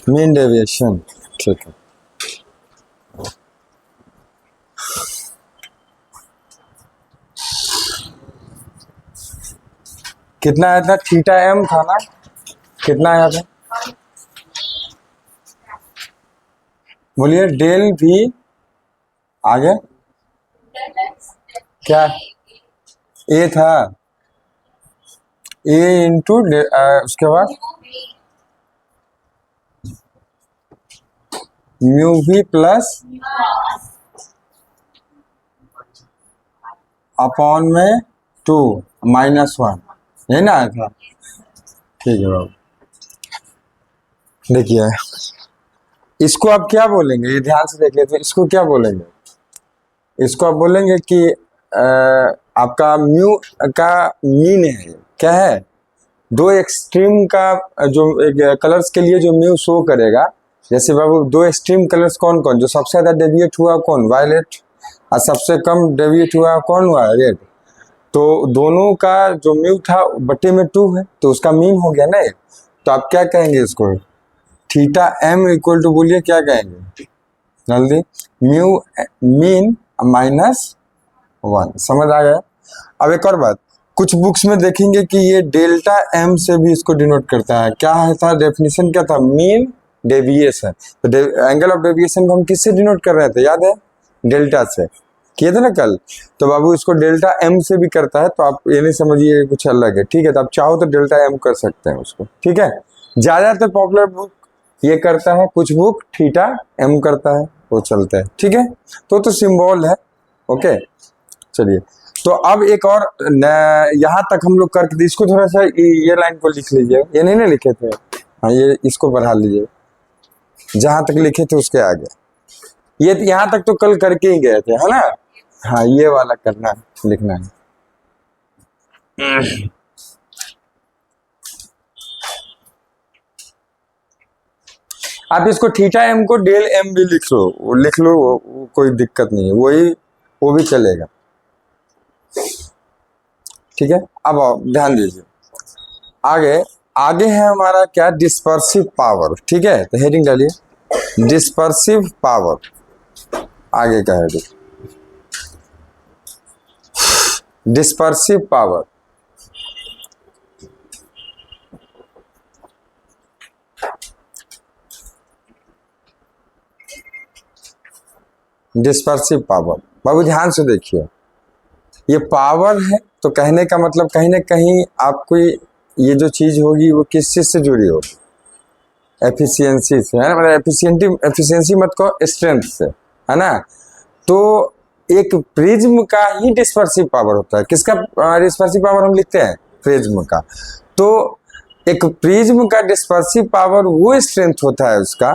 Mean deviation, ठीक है। कितना आया था? थीटा एम था ना, कितना आया था? बोलिए। डेल भी आगे क्या ए था, ए इंटू उसके बाद म्यू भी प्लस अपॉन में 2 -1, यही ना आया था? ठीक है बाबू। देखिए इसको आप क्या बोलेंगे, ये ध्यान से देख लेते हैं। इसको क्या बोलेंगे? इसको आप बोलेंगे कि आपका म्यू का मीन है, क्या है? दो एक्सट्रीम का जो कलर्स के लिए जो म्यू शो करेगा, जैसे बाबू दो एक्सट्रीम कलर्स कौन कौन, जो सबसे ज्यादा डेविएट हुआ कौन? वायलेट। और सबसे कम डेविएट हुआ कौन हुआ? रेड। तो दोनों का जो म्यू था बट्टे में 2 है, तो उसका मीन हो गया ना। तो आप क्या कहेंगे इसको? थीटा एम इक्वल टू, बोलिए क्या कहेंगे जल्दी? Mu mean -1। समझ आ गया? अब एक और बात, कुछ बुक्स में देखेंगे कि ये डेल्टा एम से भी इसको डिनोट करता है। क्या है था डेफिनेशन, क्या था? Mean deviation. तो एंगल ऑफ डेविएशन को हम किससे डिनोट कर रहे थे, याद है? डेल्टा से किए थे ना कल। तो बाबू इसको डेल्टा एम से भी करता है, तो आप ये नहीं समझिए कुछ अलग है, ठीक है? तो आप चाहो तो डेल्टा एम कर सकते हैं उसको, ठीक है? ज्यादातर पॉपुलर बुक ये करता है, कुछ बुक थीटा एम करता है, वो चलता है, ठीक है? तो सिंबल है, ओके। चलिए, तो अब एक और यहाँ तक हम लोग करके, इसको थोड़ा सा ये लाइन को लिख लीजिए, ये नहीं ना लिखे थे, हाँ ये इसको बढ़ा लीजिए, जहां तक लिखे थे उसके आगे। ये यहाँ तक तो कल करके ही गए थे, है ना? हाँ ये वाला करना है, लिखना है। आप इसको थीटा एम को डेल एम भी लिख लो, वो लिख लो, वो कोई दिक्कत नहीं है, वो भी चलेगा, ठीक है? अब ध्यान दीजिए, आगे है हमारा क्या? डिस्पर्सिव पावर, ठीक है? तो हेडिंग डालिए डिस्पर्सिव पावर, आगे का heading dispersive power. Dispersive power, बाबू ध्यान से देखिए, ये पावर है, तो कहने का मतलब कहीं ना कहीं आपको ये जो चीज होगी वो किस चीज से जुड़ी होगी? एफिशिएंसी से, है ना? मतलब एफिशिएंसी मत कहो, स्ट्रेंथ से, है ना? तो एक प्रिज्म का ही डिस्पर्सिव पावर होता है। किसका डिस्पर्सिव पावर हम लिखते हैं? प्रिज्म का। तो एक प्रिज्म का डिस्पर्सिव पावर वो स्ट्रेंथ होता है उसका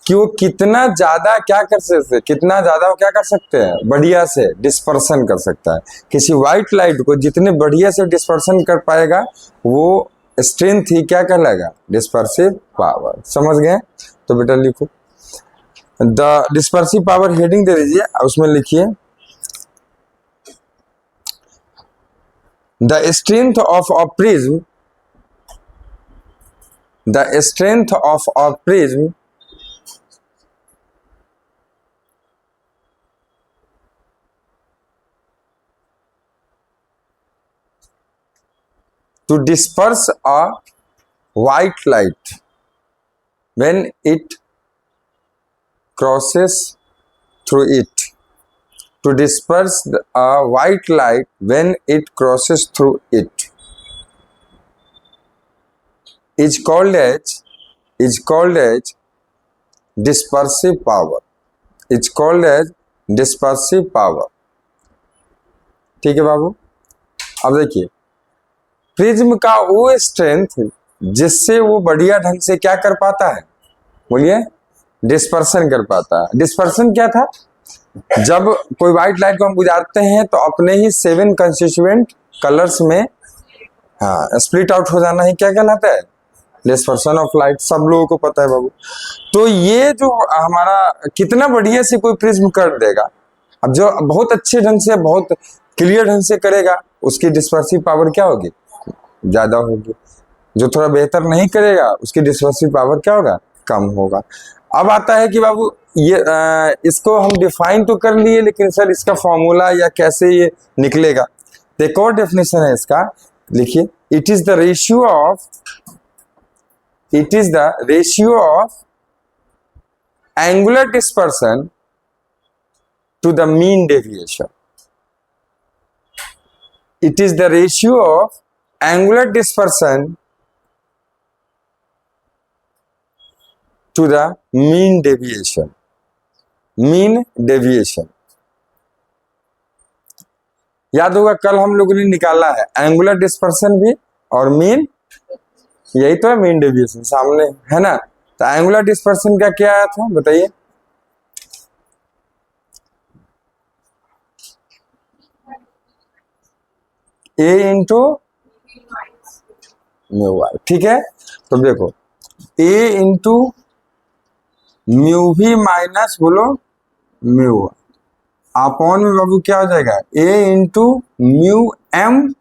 कि वो कितना ज्यादा क्या कर सकते हैं, कितना ज्यादा वो क्या कर सकते हैं, बढ़िया से डिस्पर्सन कर सकता है। किसी व्हाइट लाइट को जितने बढ़िया से डिस्पर्सन कर पाएगा, वो स्ट्रेंथ ही क्या कहलाएगा? Dispersive power. समझ गए? तो बेटा लिखो द डिस्पर्सिव पावर, हेडिंग दे दीजिए, उसमें लिखिए the strength of a prism, the strength of a prism to disperse a white light when it crosses through it. To disperse a white light when it crosses through it is called as dispersive power. It's called as dispersive power. ठीक है बाबू? अब देखिए, prism का वो strength जिससे वो बढ़िया ढंग से क्या कर पाता है, बोलिए? डिस्पर्सन कर पाता है। डिस्पर्सन क्या था? जब कोई व्हाइट लाइट को हम बुझाते हैं तो अपने ही 7 कंस्टिट्यूएंट कलर्स में स्प्लिट आउट हो जाना ही क्या कहलाता है? Dispersion of light. सब लोगों को पता है बाबू। तो ये जो हमारा कितना बढ़िया से कोई प्रिज्म कर देगा, अब जो बहुत अच्छे ढंग से बहुत क्लियर ढंग से करेगा उसकी डिस्पर्सिव पावर क्या होगी, ज्यादा होगी। जो थोड़ा बेहतर नहीं करेगा उसकी डिस्पर्सिव पावर क्या होगा, कम होगा। अब आता है कि बाबू ये इसको हम डिफाइन तो कर लिए, लेकिन सर इसका फॉर्मूला या कैसे ये निकलेगा। तो एक और डेफिनेशन है इसका, लिखिए, it is the ratio of angular dispersion to the mean deviation. It is the ratio of angular dispersion to the mean deviation. Mean deviation. याद होगा कल हम लोगों ने निकाला है एंगुलर डिस्पर्सन भी और मीन, यही तो है मीन डेविएशन, सामने है ना। तो एंगुलर डिस्पर्सन का क्या आया था बताइए, ए इंटू म्यू वाई, ठीक है। तो देखो ए इंटू म्यू भी माइनस बोलो म्यू अपॉन में बाबू क्या हो जाएगा, ए इंटू म्यू एम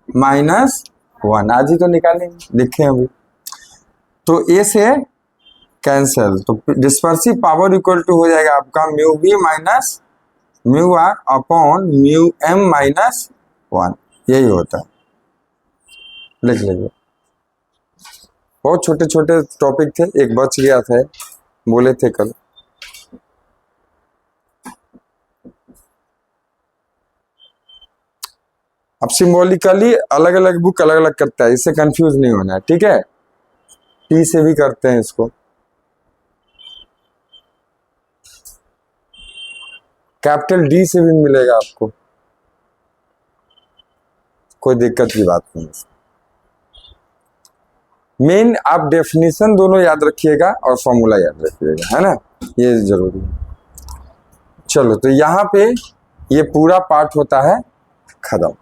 माइनस 1। आज ही तो निकालेंगे, देखें अभी। तो ए से कैंसिल, तो डिस्पर्सिव पावर इक्वल टू हो जाएगा आपका mu B minus mu R upon mu M minus 1। यही होता है, लिख लीजिए। बहुत छोटे छोटे टॉपिक थे, एक बच गया था, बोले थे कल। अब सिंबॉलिकली अलग अलग बुक अलग अलग करता है, इससे कंफ्यूज नहीं होना है, ठीक है। टी से भी करते हैं इसको, कैपिटल डी से भी मिलेगा आपको, कोई दिक्कत की बात नहीं। मेन आप डेफिनेशन दोनों याद रखिएगा और फॉर्मूला याद रखिएगा, है ना, ये जरूरी है। चलो तो यहाँ पे ये पूरा पार्ट होता है खत्म,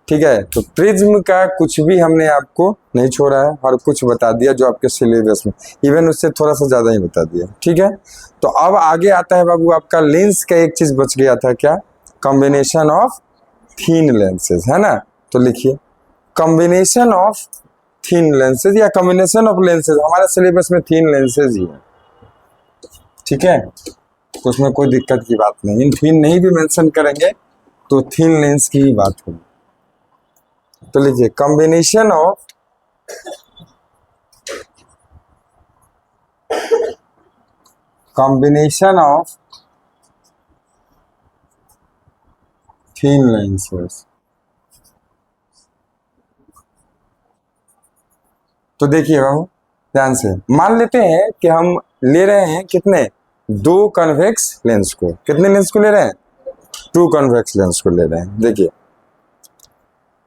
ठीक है। तो प्रिज्म का कुछ भी हमने आपको नहीं छोड़ा है, हर कुछ बता दिया जो आपके सिलेबस में, इवन उससे थोड़ा सा ज्यादा ही बता दिया, ठीक है। तो अब आगे आता है बाबू आपका लेंस का, एक चीज बच गया था क्या, कॉम्बिनेशन ऑफ थीन लेंसेज, है ना। तो लिखिए कॉम्बिनेशन ऑफ थीन लेंसेज या कॉम्बिनेशन ऑफ लेंसेज, हमारे सिलेबस में थीन लेंसेज ही है, ठीक है। तो उसमें कोई दिक्कत की बात नहीं, थीन नहीं भी मेंशन करेंगे तो थीन लेंस की ही बात होगी। तो लीजिए कॉम्बिनेशन ऑफ थीन लेंसेज। तो देखिए बाबू ध्यान से, मान लेते हैं कि हम ले रहे हैं कितने, 2 कन्वेक्स लेंस को, कितने लेंस को ले रहे हैं, 2 कन्वेक्स लेंस को ले रहे हैं। देखिए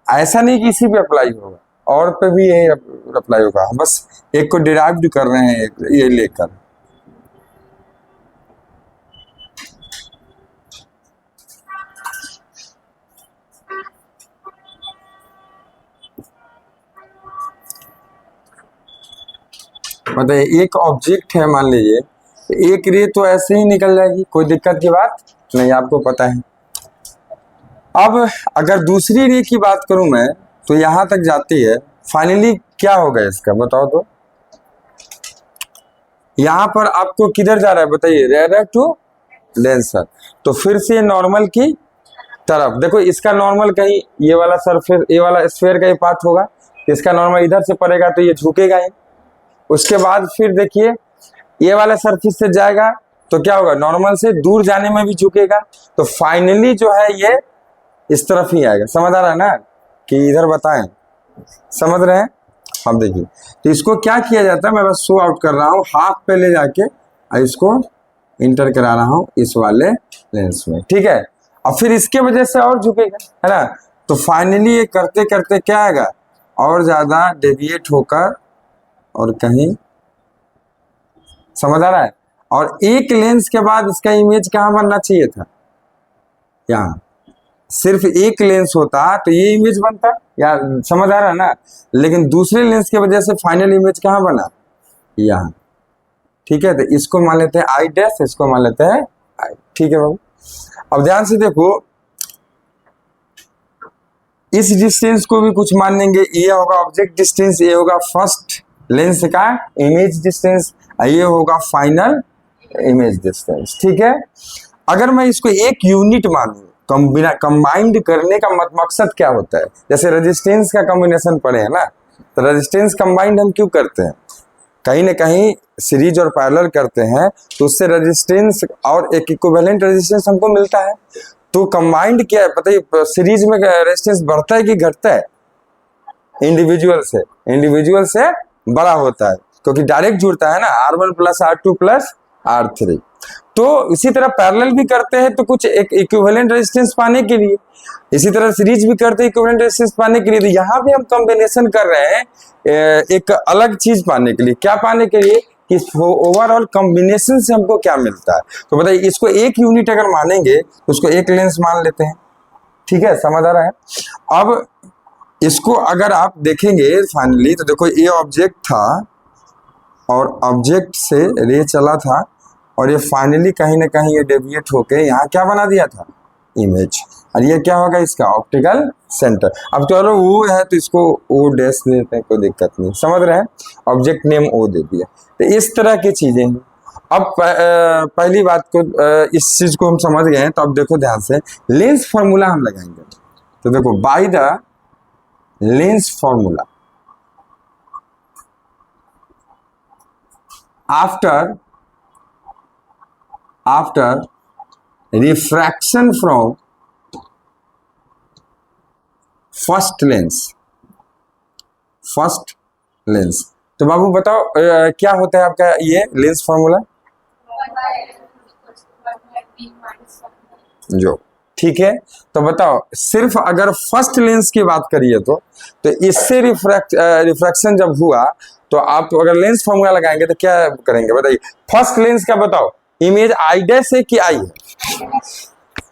ऐसा नहीं कि इसी पे अप्लाई होगा, और पे भी यही अप्लाई होगा, बस एक को डिराइव कर रहे हैं ये लेकर। बताइए एक ऑब्जेक्ट है, मान लीजिए एक रे तो ऐसे ही निकल जाएगी, कोई दिक्कत की बात नहीं, आपको पता है। अब अगर दूसरी रे की बात करूं मैं, तो यहां तक जाती है, फाइनली क्या होगा इसका बताओ तो। यहां पर आपको किधर जा रहा है बताइए, रेडर टू डेंसर, तो फिर से नॉर्मल की तरफ देखो। इसका नॉर्मल कहीं ये वाला सरफेस, ये वाला स्फीयर का ये पार्ट होगा, इसका नॉर्मल इधर से पड़ेगा तो ये झुकेगा ही। उसके बाद फिर देखिए ये वाला सरफेस से जाएगा तो क्या होगा, नॉर्मल से दूर जाने में भी झुकेगा, तो फाइनली जो है ये इस तरफ ही आएगा। समझ आ रहा है ना, कि इधर बताएं, समझ रहे हैं। अब देखिए तो इसको क्या किया जाता है, मैं बस शो आउट कर रहा हूँ, हाफ पे ले जाके इसको इंटर करा रहा हूँ इस वाले लेंस में, ठीक है। और फिर इसके वजह से और झुकेगा, है ना। तो फाइनली ये करते करते क्या आएगा, और ज्यादा डेविएट होकर और कहीं, समझ आ रहा है। और एक लेंस के बाद इसका इमेज कहाँ बनना चाहिए था, यहाँ। सिर्फ एक लेंस होता तो ये इमेज बनता, या समझ आ रहा है ना। लेकिन दूसरे लेंस की वजह से फाइनल इमेज कहाँ बना, यहाँ, ठीक है। तो इसको मान लेते हैं आई डैश, इसको मान लेते हैं आई, ठीक है बाबू। अब ध्यान से देखो, इस डिस्टेंस को भी कुछ मान लेंगे, ये होगा ऑब्जेक्ट डिस्टेंस, ये होगा फर्स्ट लेंस का इमेज डिस्टेंस, ये होगा फाइनल इमेज डिस्टेंस। ठीक है, अगर मैं इसको एक यूनिट मानूं, कंबाइंड करने का मकसद क्या होता है, जैसे रेजिस्टेंस का कॉम्बिनेशन पढ़े हैं ना, तो रेजिस्टेंस कंबाइंड हम क्यों करते हैं, कहीं ना कहीं सीरीज और पैरेलल करते हैं तो उससे रेजिस्टेंस और एक इक्विवेलेंट रेजिस्टेंस हमको मिलता है। तो कंबाइंड क्या है पता है, सीरीज में रेजिस्टेंस बढ़ता है कि घटता है, इंडिविजुअल से बड़ा होता है, क्योंकि डायरेक्ट जुड़ता है ना, R1 plus R2 plus R3। तो इसी तरह पैरेलल भी करते हैं तो कुछ एक इक्विवेलेंट रेजिस्टेंस पाने के लिए, इसी तरह सीरीज भी करते हैं इक्विवेलेंट रेजिस्टेंस पाने के लिए। तो यहाँ भी हम कॉम्बिनेशन कर रहे हैं एक अलग चीज पाने के लिए, क्या पाने के लिए कि ओवरऑल कॉम्बिनेशन से हमको क्या मिलता है। तो बताइए, इसको एक यूनिट अगर मानेंगे तो उसको एक लेंस मान लेते हैं। ठीक है, समझ आ रहा है। अब इसको अगर आप देखेंगे फाइनली, तो देखो ये ऑब्जेक्ट था और ऑब्जेक्ट से रे चला था और ये फाइनली कहीं ना कहीं ये डेविएट होके यहाँ क्या बना दिया था, इमेज। और ये क्या होगा, इसका ऑप्टिकल सेंटर। अब चलो वो है तो इसको ओ डैश देते हैं, कोई दिक्कत नहीं, समझ रहे हैं, ऑब्जेक्ट नेम ओ दे दिया। तो इस तरह की चीजें हैं। अब पहली बात को इस चीज को हम समझ गए हैं, तो अब देखो ध्यान से, लेंस फॉर्मूला हम लगाएंगे। तो देखो, by the lens formula after refraction from first lens। तो बाबू बताओ क्या होता है आपका ये लेंस फॉर्मूला जो, ठीक है। तो बताओ, सिर्फ अगर फर्स्ट लेंस की बात करिए तो इससे रिफ्रैक्शन जब हुआ तो आप अगर लेंस फॉर्मूला लगाएंगे तो क्या करेंगे बताइए, फर्स्ट लेंस का बताओ, इमेज आई डैश है कि आई है,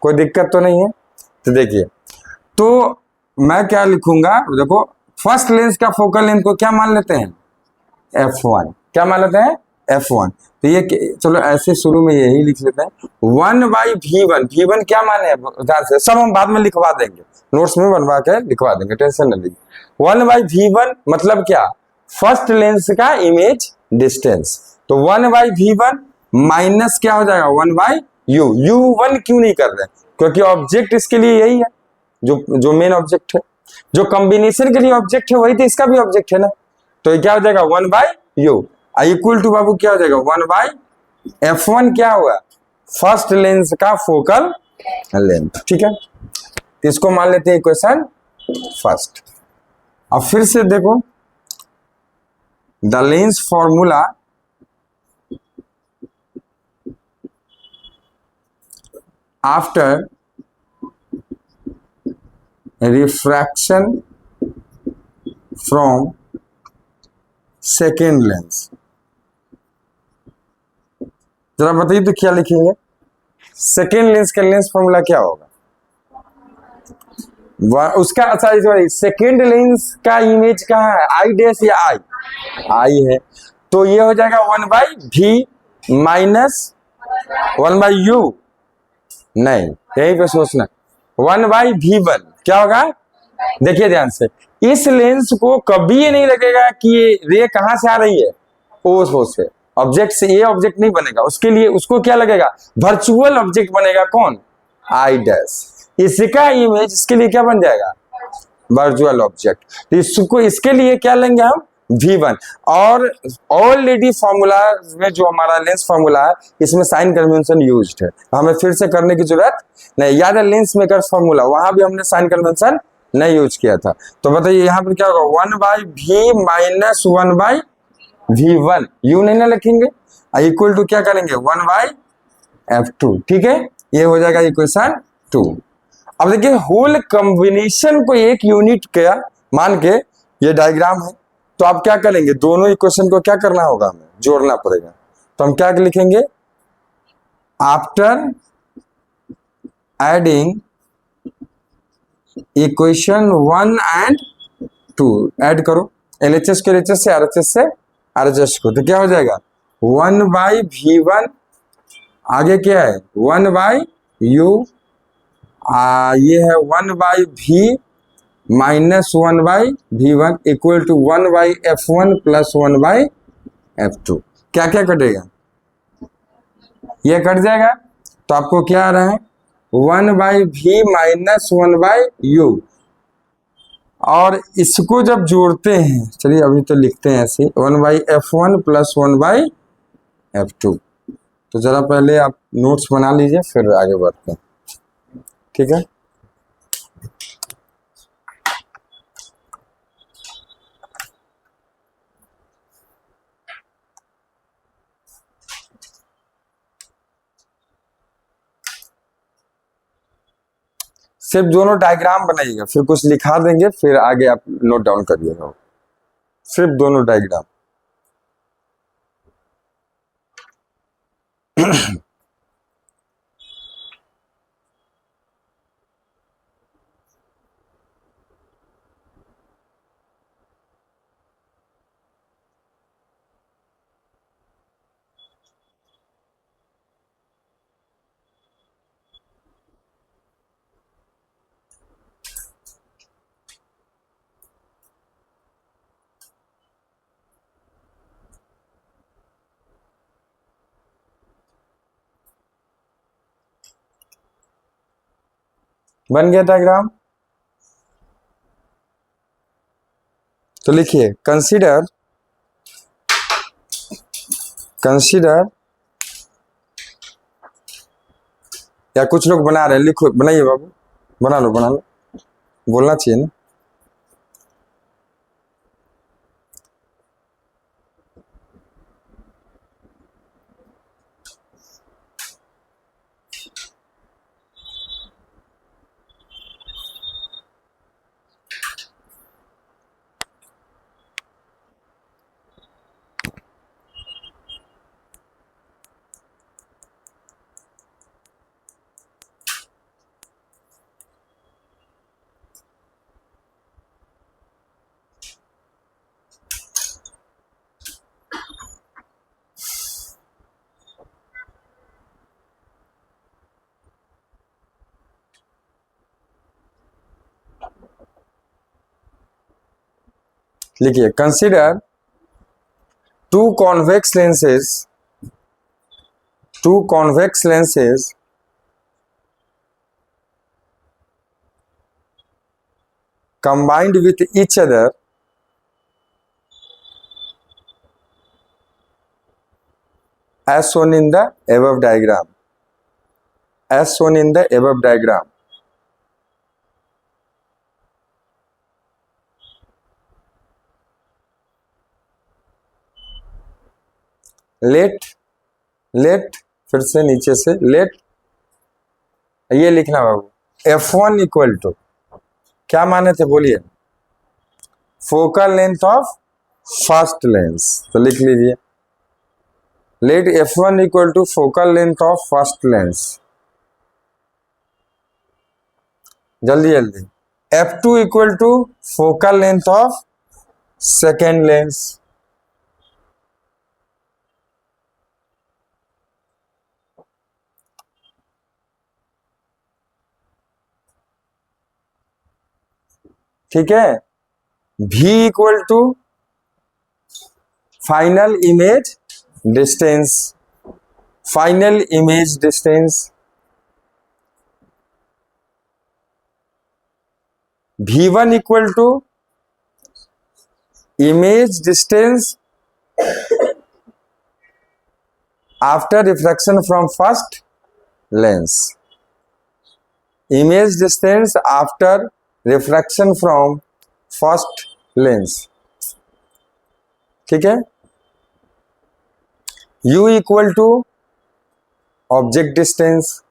कोई दिक्कत तो नहीं है। तो देखिए, तो मैं क्या लिखूंगा, देखो फर्स्ट लेंस का फोकल लेंथ को क्या मान लेते हैं, f1, क्या मान लेते हैं, f1। तो ये चलो ऐसे शुरू में यही लिख लेते हैं, 1/v1, v1 क्या माने हैं ध्यान से, सब हम बाद में लिखवा देंगे, नोट्स में बनवा के लिखवा देंगे, टेंशन न लीजिए। 1/v1 मतलब क्या, फर्स्ट लेंस का इमेज डिस्टेंस। तो 1/v1 माइनस क्या हो जाएगा, 1/u। u1 क्यों नहीं कर रहे, क्योंकि ऑब्जेक्ट इसके लिए यही है, जो मेन ऑब्जेक्ट है, जो कॉम्बिनेशन के लिए ऑब्जेक्ट है वही तो इसका भी ऑब्जेक्ट है ना। तो क्या हो जाएगा, 1/u इक्वल टू बाबू क्या हो जाएगा, 1/f1 क्या हुआ, फर्स्ट लेंस का फोकल लेंथ। ठीक है, तो इसको मान लेते हैं इक्वेशन फर्स्ट। अब फिर से देखो, the lens formula after refraction from second lens, जरा बताइए तो क्या लिखेंगे, सेकेंड लेंस का लेंस फॉर्मूला क्या होगा उसका। अच्छा, सेकेंड लेंस का इमेज कहाँ है, आई डैश या आई है, तो ये हो जाएगा 1/v माइनस 1/u, नहीं यहीं पे सोचना, 1/v1 क्या होगा। देखिए ध्यान से, इस लेंस को कभी ये नहीं लगेगा कि ये रे कहां से आ रही है, ओ से, ऑब्जेक्ट से ये ऑब्जेक्ट नहीं बनेगा, उसके लिए उसको क्या लगेगा, वर्चुअल ऑब्जेक्ट बनेगा, कौन, आई डैश। इसका इमेज इसके लिए क्या बन जाएगा, वर्चुअल ऑब्जेक्ट। तो इसको इसके लिए क्या लेंगे हम, v1। और ऑलरेडी फॉर्मूला में जो हमारा लेंस फॉर्मूला है इसमें साइन कन्वेंशन यूज्ड है, हमें फिर से करने की जरूरत नहीं, याद है लेंस मेकर्स फॉर्मूला, वहां भी हमने साइन कन्वेंशन नहीं यूज किया था। तो बताइए यहाँ पर क्या होगा, 1/v माइनस 1/v1, यू नहीं ना लिखेंगे, इक्वल टू क्या करेंगे, 1/f2। ठीक है, ये हो जाएगा इक्वेशन 2। अब देखिए, होल कॉम्बिनेशन को एक यूनिट का मान के ये डायग्राम है, तो आप क्या करेंगे, दोनों इक्वेशन को क्या करना होगा, हमें जोड़ना पड़ेगा। तो हम क्या लिखेंगे, after adding equation 1 and 2, add करो LHS को LHS से, RHS से RHS को, तो क्या हो जाएगा 1/v1, आगे क्या है 1/u, ये है 1/v -1/v1 equal to 1/f1 plus 1/f2। क्या क्या कटेगा, ये कट जाएगा, तो आपको क्या आ रहा है 1/v माइनस 1/u। और इसको जब जोड़ते हैं, चलिए अभी तो लिखते हैं ऐसे 1/f1 प्लस 1/f2। तो जरा पहले आप नोट्स बना लीजिए फिर आगे बढ़ते हैं, ठीक है। सिर्फ दोनों डायग्राम बनाइएगा, फिर कुछ लिखा देंगे, फिर आगे आप नोट डाउन करिएगा, सिर्फ दोनों डायग्राम। बन गया डायग्राम, तो लिखिए कंसीडर या कुछ लोग बना रहे हैं, लिखो, बनाइए बाबू, बना लो, बोलना चाहिए ना। लिखिए consider two convex lenses combined with each other as shown in the above diagram. Let फिर से नीचे से लेट, ये लिखना बाबू, F1 इक्वल टू क्या माने थे बोलिए, focal length of first lens, तो लिख लीजिए let F1 equal to focal length of first lens. जल्दी जल्दी, F2 equal to focal length of second lens. ठीक है, V equal to final image distance, V1 equal to image distance after refraction from first lens, image distance after refraction from first lens. ठीक है, U equal to object distance,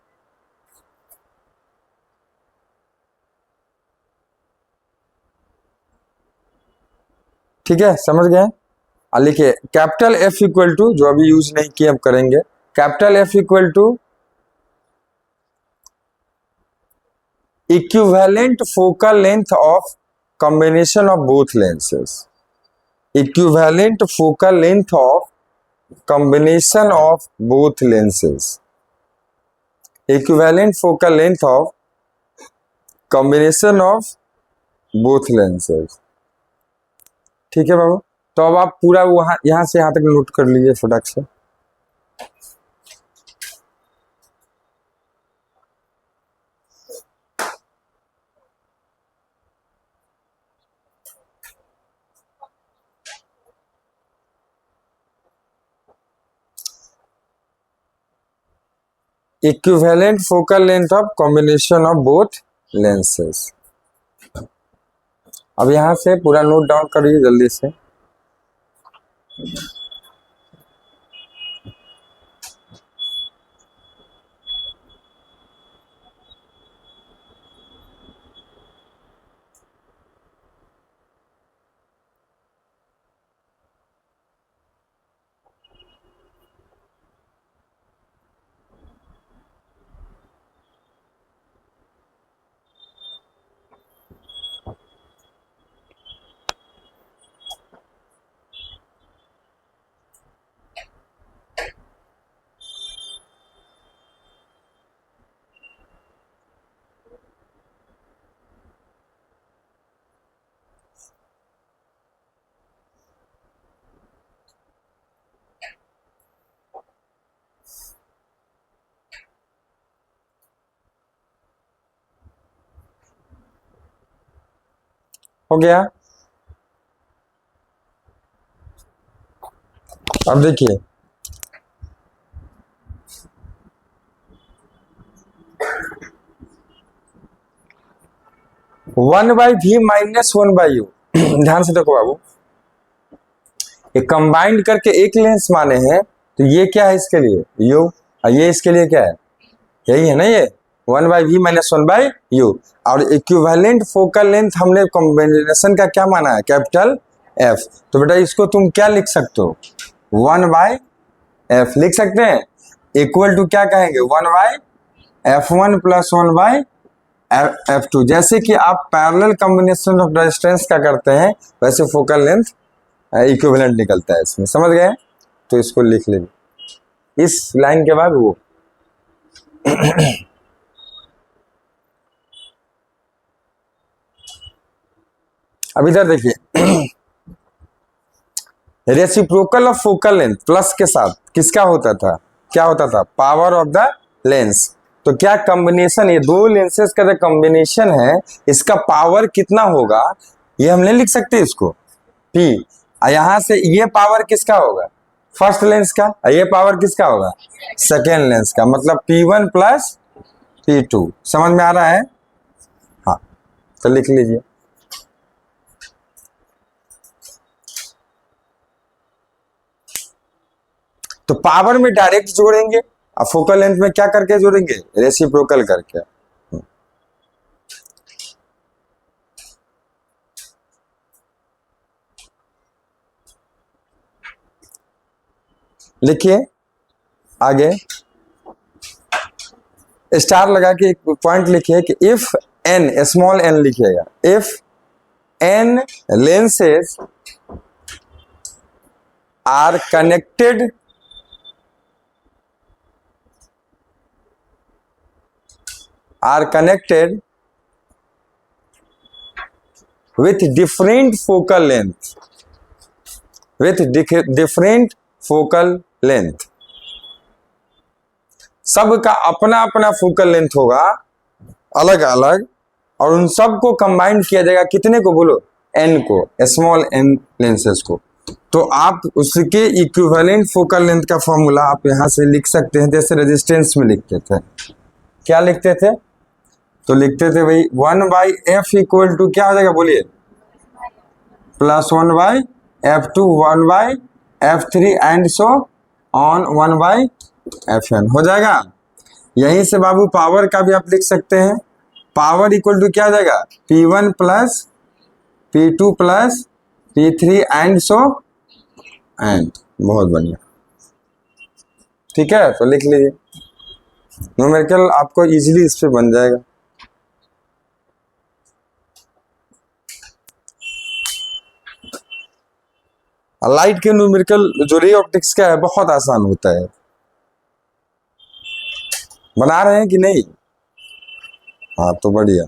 ठीक है, समझ गए। लिखिए capital F equal to, जो अभी use नहीं किए अब करेंगे, capital F equal to equivalent focal length of combination of both lenses, equivalent focal length of combination of both lenses, equivalent focal length of combination of both lenses. ठीक है बाबू, तो अब आप पूरा वहां यहां से यहां तक नोट कर लीजिए फटाक से। Equivalent focal length of combination of both lenses. अब यहां से पूरा नोट डाउन करिए जल्दी से। हो गया। अब देखिए, one by V minus one by U. ध्यान से देखो बाबू, ये कंबाइंड करके एक लेंस माने हैं, तो ये क्या है इसके लिए यू, और ये इसके लिए क्या है, यही है ना, ये one by V minus one by U. और इक्विवेलेंट फोकल लेंथ हमने कॉम्बिनेशन का क्या माना है, कैपिटल एफ। तो बेटा इसको तुम क्या लिख सकते हो, वन बाई एफ लिख सकते हैं। इक्वल टू क्या कहेंगे, one by F one plus one by F to. जैसे कि आप पैरेलल कॉम्बिनेशन ऑफ रेजिस्टेंस का करते हैं, वैसे फोकल लेंथ इक्विवेलेंट निकलता है इसमें, समझ गए। तो इसको लिख लीजिए इस लाइन के बाद वो। अब इधर देखिए, reciprocal of focal length plus के साथ किसका होता था, क्या होता था, पावर ऑफ द लेंस। तो क्या कॉम्बिनेशन, ये दो लेंसेज का जो कॉम्बिनेशन है, इसका पावर कितना होगा, ये हम नहीं लिख सकते इसको P। यहां से ये पावर किसका होगा, फर्स्ट लेंस का, ये पावर किसका होगा, सेकेंड लेंस का। मतलब P1 प्लस P2। समझ में आ रहा है, हाँ तो लिख लीजिए। तो पावर में डायरेक्ट जोड़ेंगे, और फोकल लेंथ में क्या करके जोड़ेंगे, रेसिप्रोकल करके। लिखिए आगे, स्टार लगा के एक पॉइंट लिखिए कि इफ एन, स्मॉल एन लिखिएगा, if N lenses are connected with different focal length, सबका अपना अपना फोकल लेंथ होगा, अलग अलग, और उन सबको कंबाइन किया जाएगा, कितने को बोलो, एन को, स्मॉल एन लेंसेज को। तो आप उसके इक्विवेलेंट फोकल लेंथ का फॉर्मूला आप यहां से लिख सकते हैं, जैसे रेजिस्टेंस में लिखते थे। क्या लिखते थे, तो लिखते थे भाई one by F equal to क्या हो जाएगा, बोलिए, plus one by F two, one by F three, and so on one by F N हो जाएगा। यहीं से बाबू पावर का भी आप लिख सकते हैं, पावर इक्वल टू क्या हो जाएगा, P1 plus P2 plus P3 and so and. बहुत बढ़िया, ठीक है, तो लिख लीजिए, न्यूमेरिकल आपको इजीली इस पे बन जाएगा। लाइट के न्यूमेरिकल जो रे ऑप्टिक्स का है बहुत आसान होता है। बना रहे हैं कि नहीं, हाँ तो बढ़िया।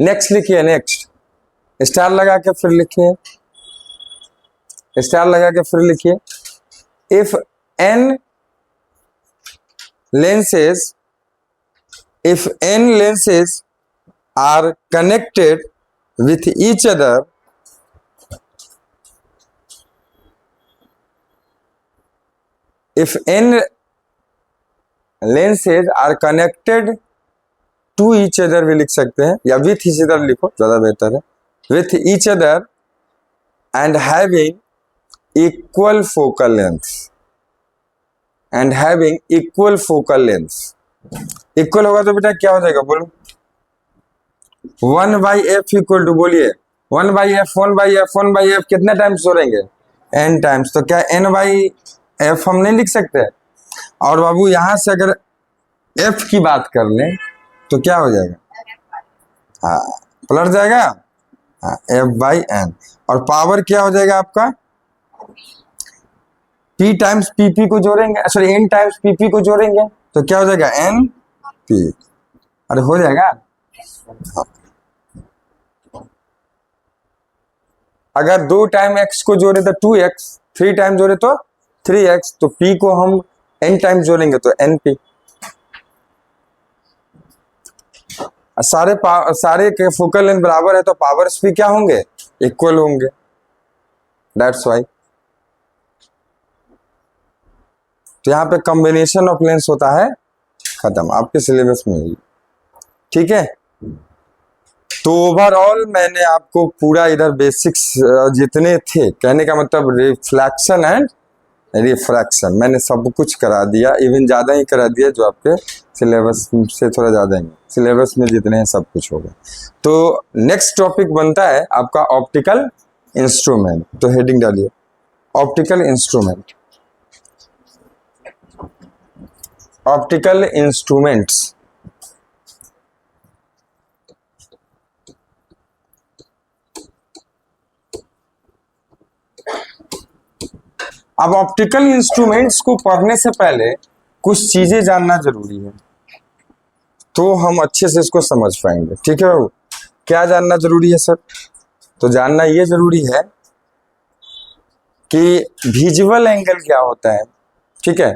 नेक्स्ट लिखिए, नेक्स्ट स्टार लगा के फिर लिखिए, स्टार लगा के फिर लिखिए, if N lenses if n lenses are connected with each other if n lenses are connected to each other भी लिख सकते हैं, या with each other लिखो ज्यादा बेहतर है, with each other and having equal focal length and having equal focal length. Equal होगा तो बेटा क्या हो जाएगा बोलो, 1/f इक्वल टू, बोलिए 1/f 1/f 1/f कितने टाइम्स जोड़ेंगे, n टाइम्स, तो क्या n/f हम नहीं लिख सकते? और बाबू यहां से अगर f की बात कर लें तो क्या हो जाएगा, हाँ पलट जाएगा, हाँ f/n, और पावर क्या हो जाएगा आपका, p टाइम्स pp को जोड़ेंगे, सॉरी n टाइम्स pp को जोड़ेंगे तो क्या हो जाएगा np, अरे हो जाएगा। हाँ। अगर 2 टाइम x को जोड़े तो 2x, 3 टाइम जोड़े तो 3x, तो p को हम n टाइम जोड़ेंगे तो np। सारे के फोकल लेंथ बराबर है तो पावर्स भी क्या होंगे, इक्वल होंगे, दैट्स वाई। तो यहाँ पे कॉम्बिनेशन ऑफ लेंस होता है खत्म, आपके सिलेबस में ही, ठीक है। तो ओवरऑल मैंने आपको पूरा इधर बेसिक्स जितने थे, कहने का मतलब रिफ्लेक्शन एंड रिफ्रैक्शन, मैंने सब कुछ करा दिया, इवन ज़्यादा ही करा दिया, जो आपके सिलेबस से थोड़ा ज़्यादा ही, सिलेबस में जितने हैं सब कुछ हो गया। तो नेक्स्ट टॉपिक बनता है आपका ऑप्टिकल इंस्ट्रूमेंट, तो हेडिंग डालिए ऑप्टिकल इंस्ट्रूमेंट, ऑप्टिकल इंस्ट्रूमेंट्स। अब ऑप्टिकल इंस्ट्रूमेंट्स को पढ़ने से पहले कुछ चीजें जानना जरूरी है, तो हम अच्छे से इसको समझ पाएंगे, ठीक है बाबू। क्या जानना जरूरी है सर? तो जानना ये जरूरी है कि विजुअल एंगल क्या होता है, ठीक है,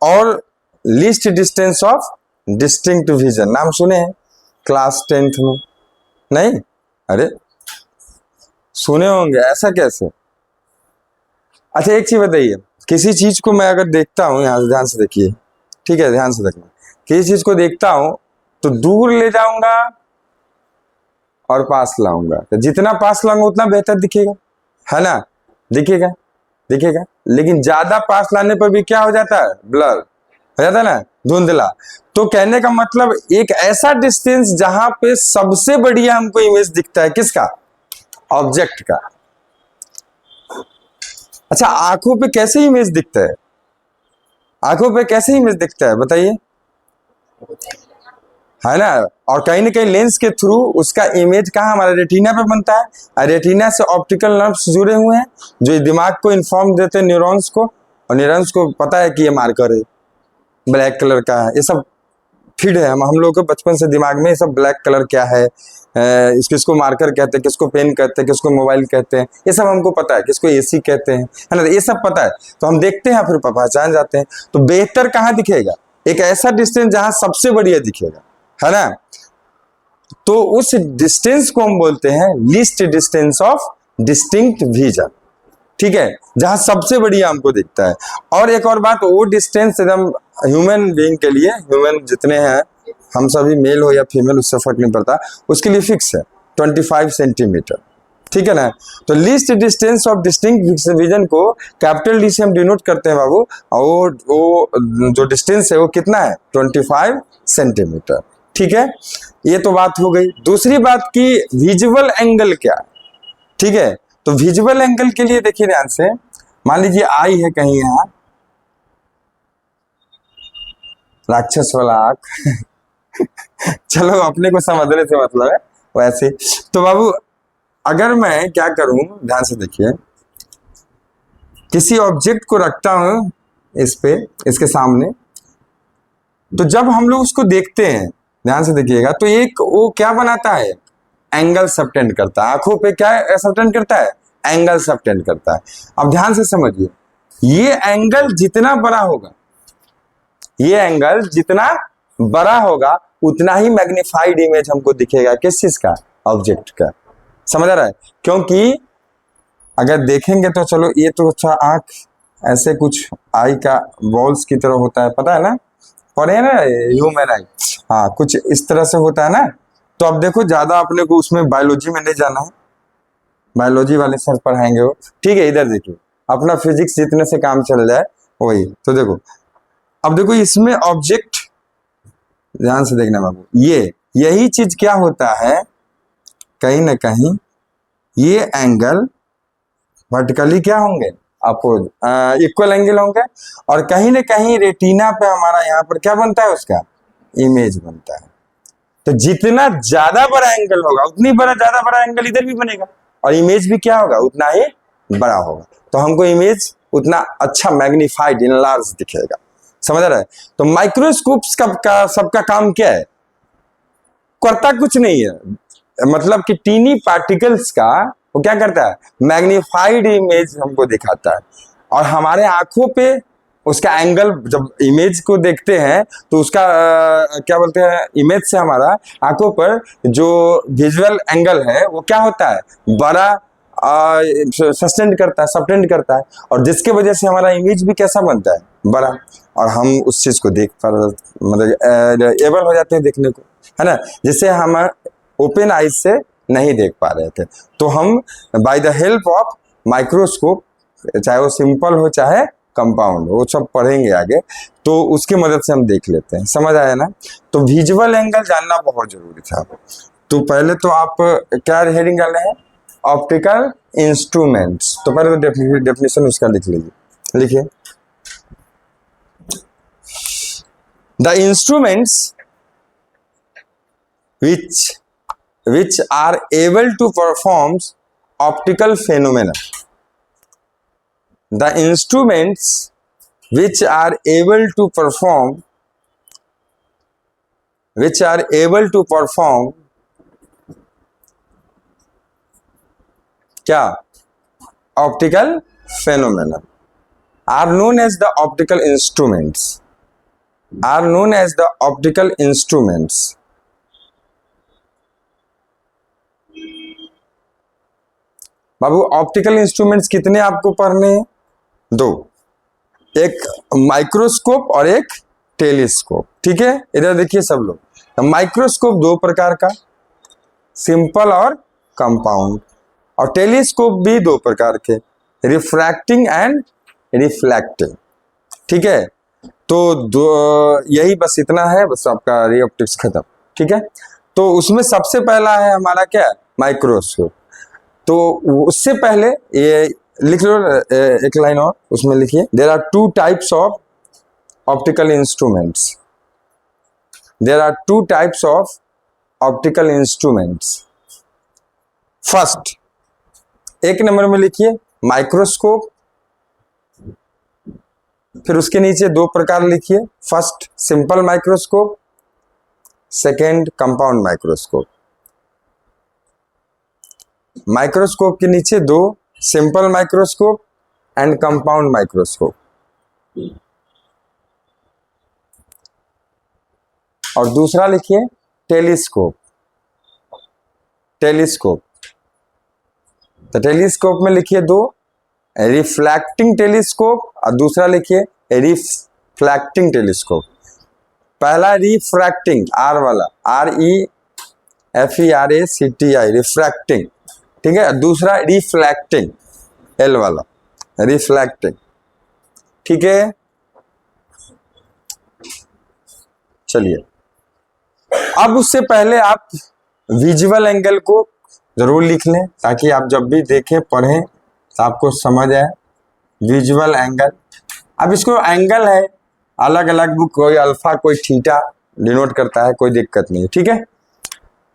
और least distance of distinct vision, नाम सुने हैं क्लास 10th में? नहीं? अरे सुने होंगे, ऐसा कैसे? अच्छा एक चीज बताइए, किसी चीज को मैं अगर देखता हूं, यहां से ध्यान से देखिए, ठीक है, ध्यान से देखना, किसी चीज को देखता हूं तो दूर ले जाऊंगा और पास लाऊंगा, तो जितना पास लाऊंगा उतना बेहतर दिखेगा, है ना, दिखेगा, दिखेगा, लेकिन ज्यादा पास लाने पर भी क्या हो जाता है, ब्लर हो जाता है ना, धुंधला। तो कहने का मतलब एक ऐसा डिस्टेंस जहां पे सबसे बढ़िया हमको इमेज दिखता है, किसका, ऑब्जेक्ट का। अच्छा आंखों पे कैसे इमेज दिखता है, आंखों पे कैसे इमेज दिखता है बताइए, है ना, और कहीं ना कहीं लेंस के थ्रू उसका इमेज कहाँ, हमारा रेटिना पे बनता है, और रेटिना से ऑप्टिकल नर्व्स जुड़े हुए हैं जो दिमाग को इन्फॉर्म देते हैं न्यूरॉन्स को, और न्यूरॉन्स को पता है कि ये मार्कर है, ब्लैक कलर का है, ये सब फीड है, हम लोगों को बचपन से दिमाग में ये सब ब्लैक कलर क्या है, किसको मार्कर कहते हैं, किसको पेन कहते हैं, किसको मोबाइल कहते हैं, ये सब हमको पता है, किसको एसी कहते हैं, है ना, ये सब पता है, तो हम देखते हैं फिर पहचान जाते हैं। तो बेहतर कहाँ दिखेगा, एक ऐसा डिस्टेंस जहां सबसे बढ़िया दिखेगा, है ना, तो उस डिस्टेंस को हम बोलते हैं least distance of distinct vision, ठीक है, जहां सबसे बढ़िया हमको दिखता है। और एक और बात, वो डिस्टेंस एकदम ह्यूमन बीइंग के लिए, ह्यूमन जितने हैं हम सभी, मेल हो या फीमेल उससे फर्क नहीं पड़ता, उसके लिए फिक्स है 25 सेंटीमीटर, ठीक है ना। तो least distance of distinct vision को कैपिटल डी से हम डिनोट करते हैं बाबू, और वो जो डिस्टेंस है वो कितना है, 25 सेंटीमीटर, ठीक है। ये तो बात हो गई। दूसरी बात की विजुअल एंगल क्या है, ठीक है, तो विजुअल एंगल के लिए देखिए ध्यान से, मान लीजिए आई है कहीं यहाँ, राक्षस वाला आंख चलो अपने को समझने से मतलब है वैसे। तो बाबू अगर मैं क्या करूं, ध्यान से देखिए, किसी ऑब्जेक्ट को रखता हूं इस पे, इसके सामने, तो जब हम लोग उसको देखते हैं, ध्यान से देखिएगा, तो एक वो क्या बनाता है, एंगल सबटेंड करता है। आंखों पे क्या सबटेंड करता है? एंगल सबटेंड करता है। अब ध्यान से समझिए, ये एंगल जितना बड़ा होगा, ये एंगल जितना बड़ा होगा उतना ही मैग्नीफाइड इमेज हमको दिखेगा। किस चीज का? ऑब्जेक्ट का। समझ आ रहा है? क्योंकि अगर देखेंगे तो चलो, ये तो अच्छा आंख ऐसे कुछ आई का बॉल्स की तरह होता है, पता है ना, पढ़े ना ह्यूमन आई, हाँ कुछ इस तरह से होता है ना। तो अब देखो, ज्यादा अपने को उसमें बायोलॉजी में नहीं जाना है, बायोलॉजी वाले सर पढ़ाएंगे वो, ठीक है। इधर देखिए, अपना फिजिक्स जितने से काम चल जाए वही। तो देखो, अब देखो इसमें ऑब्जेक्ट, ध्यान से देखना बाबू, ये यही चीज क्या होता है, कहीं ना कहीं ये एंगल वर्टिकली क्या होंगे? अपोज इक्वल एंगल होंगे, और कहीं ना कहीं रेटिना पे हमारा यहाँ पर क्या बनता है? उसका इमेज बनता है। तो जितना ज्यादा बड़ा एंगल होगा उतनी ज्यादा बड़ा एंगल इधर भी बनेगा, और इमेज भी क्या होगा? उतना ही बड़ा होगा। तो हमको इमेज उतना अच्छा मैग्नीफाइड इनलार्ज दिखेगा। समझ रहा है? तो माइक्रोस्कोप का सबका काम क्या है? करता कुछ नहीं है, मतलब कि टीनी पार्टिकल्स का वो क्या करता है? मैग्नीफाइड इमेज हमको दिखाता है। और हमारे आंखों पे उसका एंगल, जब इमेज को देखते हैं तो उसका क्या बोलते हैं, इमेज से हमारा आंखों पर जो विजुअल एंगल है वो क्या होता है? बड़ा सस्टेंड करता है, सबटेंड करता है, और जिसके वजह से हमारा इमेज भी कैसा बनता है? बड़ा। और हम उस चीज को देख पर मतलब एबल हो जाते हैं देखने को, है ना, जिससे हम ओपन आइज से नहीं देख पा रहे थे। तो हम by the help of microscope, चाहे वो सिंपल हो चाहे कंपाउंड, वो सब पढ़ेंगे आगे, तो उसकी मदद से हम देख लेते हैं। समझ आया ना? तो विजुअल एंगल जानना बहुत जरूरी था। तो पहले तो आप क्या हेडिंग डाले हैं? Optical instruments. तो पहले तो डेफिनेशन उसका लिख लीजिए, लिखिए। The instruments which are able to perform optical phenomena. The instruments which are able to perform क्या? Optical phenomena are known as the optical instruments. Babu optical instruments कितने आपको पढ़ने हैं? 2, एक माइक्रोस्कोप और एक टेलीस्कोप, ठीक है। इधर देखिए सब लोग, माइक्रोस्कोप 2 प्रकार का, सिंपल और कंपाउंड, और टेलीस्कोप भी 2 प्रकार के, रिफ्रैक्टिंग एंड रिफ्लेक्टिंग, ठीक है। तो यही बस इतना है, बस आपका रे ऑप्टिक्स खत्म, ठीक है। तो उसमें सबसे पहला है हमारा क्या? माइक्रोस्कोप। तो उससे पहले ये लिख लो, एक लाइन और उसमें लिखिए, there are 2 types of optical instruments. First, 1 number में लिखिए माइक्रोस्कोप, फिर उसके नीचे 2 प्रकार लिखिए, first simple microscope, second compound microscope. Microscope के नीचे 2, simple microscope and compound microscope. और दूसरा लिखिए टेलीस्कोप। तो टेलीस्कोप में लिखिए 2, रिफ्लैक्टिंग टेलीस्कोप, और दूसरा लिखिए रिफ्लैक्टिंग टेलीस्कोप। पहला रिफ्रैक्टिंग, आर वाला, REFERACTI, रिफ्रैक्टिंग, ठीक है। दूसरा रिफ्लैक्टिंग, L वाला, रिफ्लैक्टिंग, ठीक है। चलिए, अब उससे पहले आप विजुअल एंगल को जरूर लिख लें, ताकि आप जब भी देखें पढ़ें तो आपको समझ आए। विजुअल एंगल, अब इसको एंगल है अलग अलग, कोई अल्फा कोई थीटा डिनोट करता है, कोई दिक्कत नहीं है, ठीक है।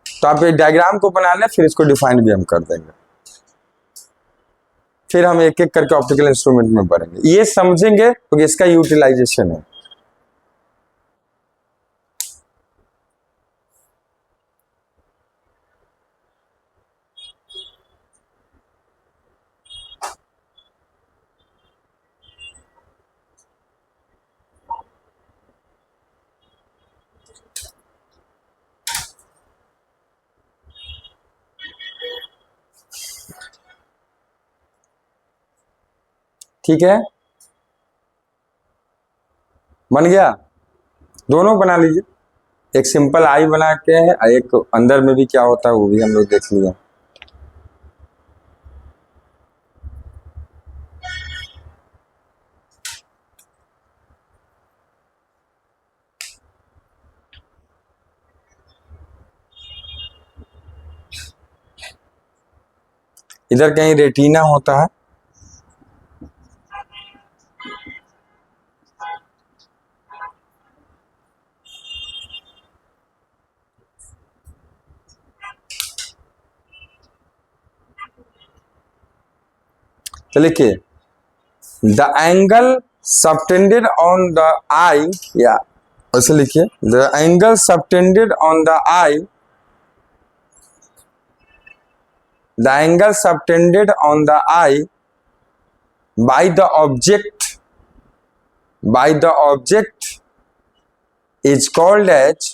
तो आप एक डायग्राम को बना लें, फिर इसको डिफाइन भी हम कर देंगे, फिर हम एक एक करके ऑप्टिकल इंस्ट्रूमेंट में बढ़ेंगे। ये समझेंगे तो इसका यूटिलाइजेशन है। ठीक है, बन गया। दोनों बना लीजिए, एक सिंपल आई बना के है, एक अंदर में भी क्या होता है वो भी हम लोग देख लिया। इधर कहीं रेटिना होता है, तो लिखिए the angle subtended on the eye, या ऐसे लिखिए the angle subtended on the eye, the angle subtended on the eye by the object, by the object is called as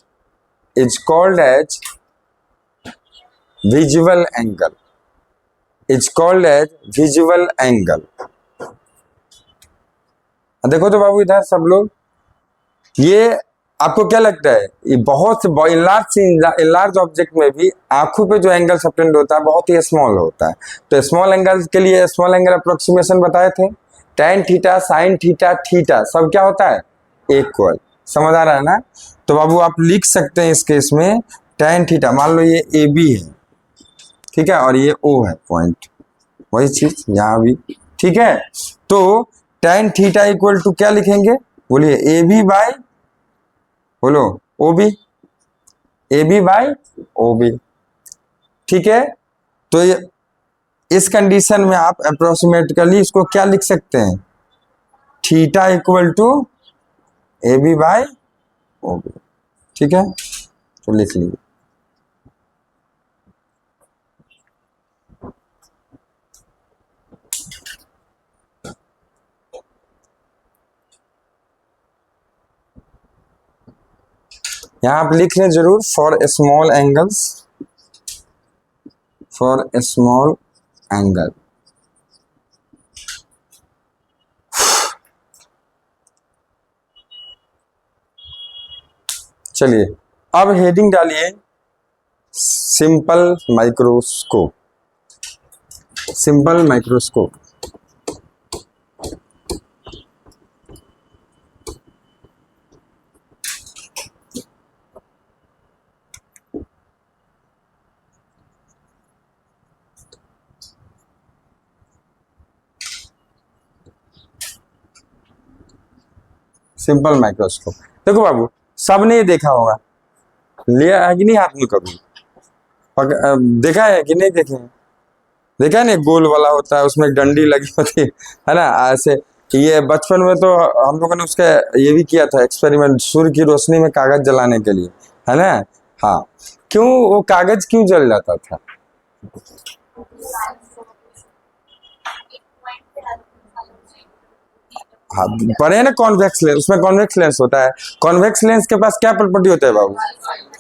visual angle, is called as visual angle। देखो तो बाबू इधर सब लोग, ये आपको क्या लगता है, ये बहुत लार्ज ऑब्जेक्ट में भी आंखों पे जो एंगल सबटेंड होता है बहुत ही स्मॉल होता है। तो स्मॉल एंगल के लिए स्मॉल एंगल अप्रोक्सीमेशन बताए थे, tan theta sin theta theta सब क्या होता है इक्वल, समझ आ रहा है ना। तो बाबू आप लिख सकते हैं इस केस में tan थीटा, मान लो ये ए बी है, ठीक है, और ये ओ है पॉइंट, वही चीज यहाँ भी, ठीक है। तो tan थीटा इक्वल टू क्या लिखेंगे, बोलिए ए बी बाई, बोलो O B, A B by O B, ठीक है। तो ये इस कंडीशन में आप अप्रोक्सीमेटली इसको क्या लिख सकते हैं, theta equal to A B by O B, ठीक है, तो लिख लीजिए। यहां आप लिख लें जरूर for small angles, for small angle. चलिए अब हेडिंग डालिए simple microscope, simple microscope. Simple microscope, देखो बाबू सबने ये देखा होगा, लिया है कि नहीं हाथ में कभी, देखा है कि नहीं देखे हैं? देखा है ना, गोल वाला होता है, उसमें एक डंडी लगी होती है ना, ऐसे। ये बचपन में तो हम लोगों ने उसका ये भी किया था एक्सपेरिमेंट, सूर्य की रोशनी में कागज जलाने के लिए, है ना। हाँ, क्यों वो कागज क्यों जल जाता था, हाँ पढ़े ना, कॉन्वेक्स लेंस, उसमें कॉन्वेक्स लेंस होता है, कॉन्वेक्स लेंस के पास क्या प्रॉपर्टी होता है बाबू,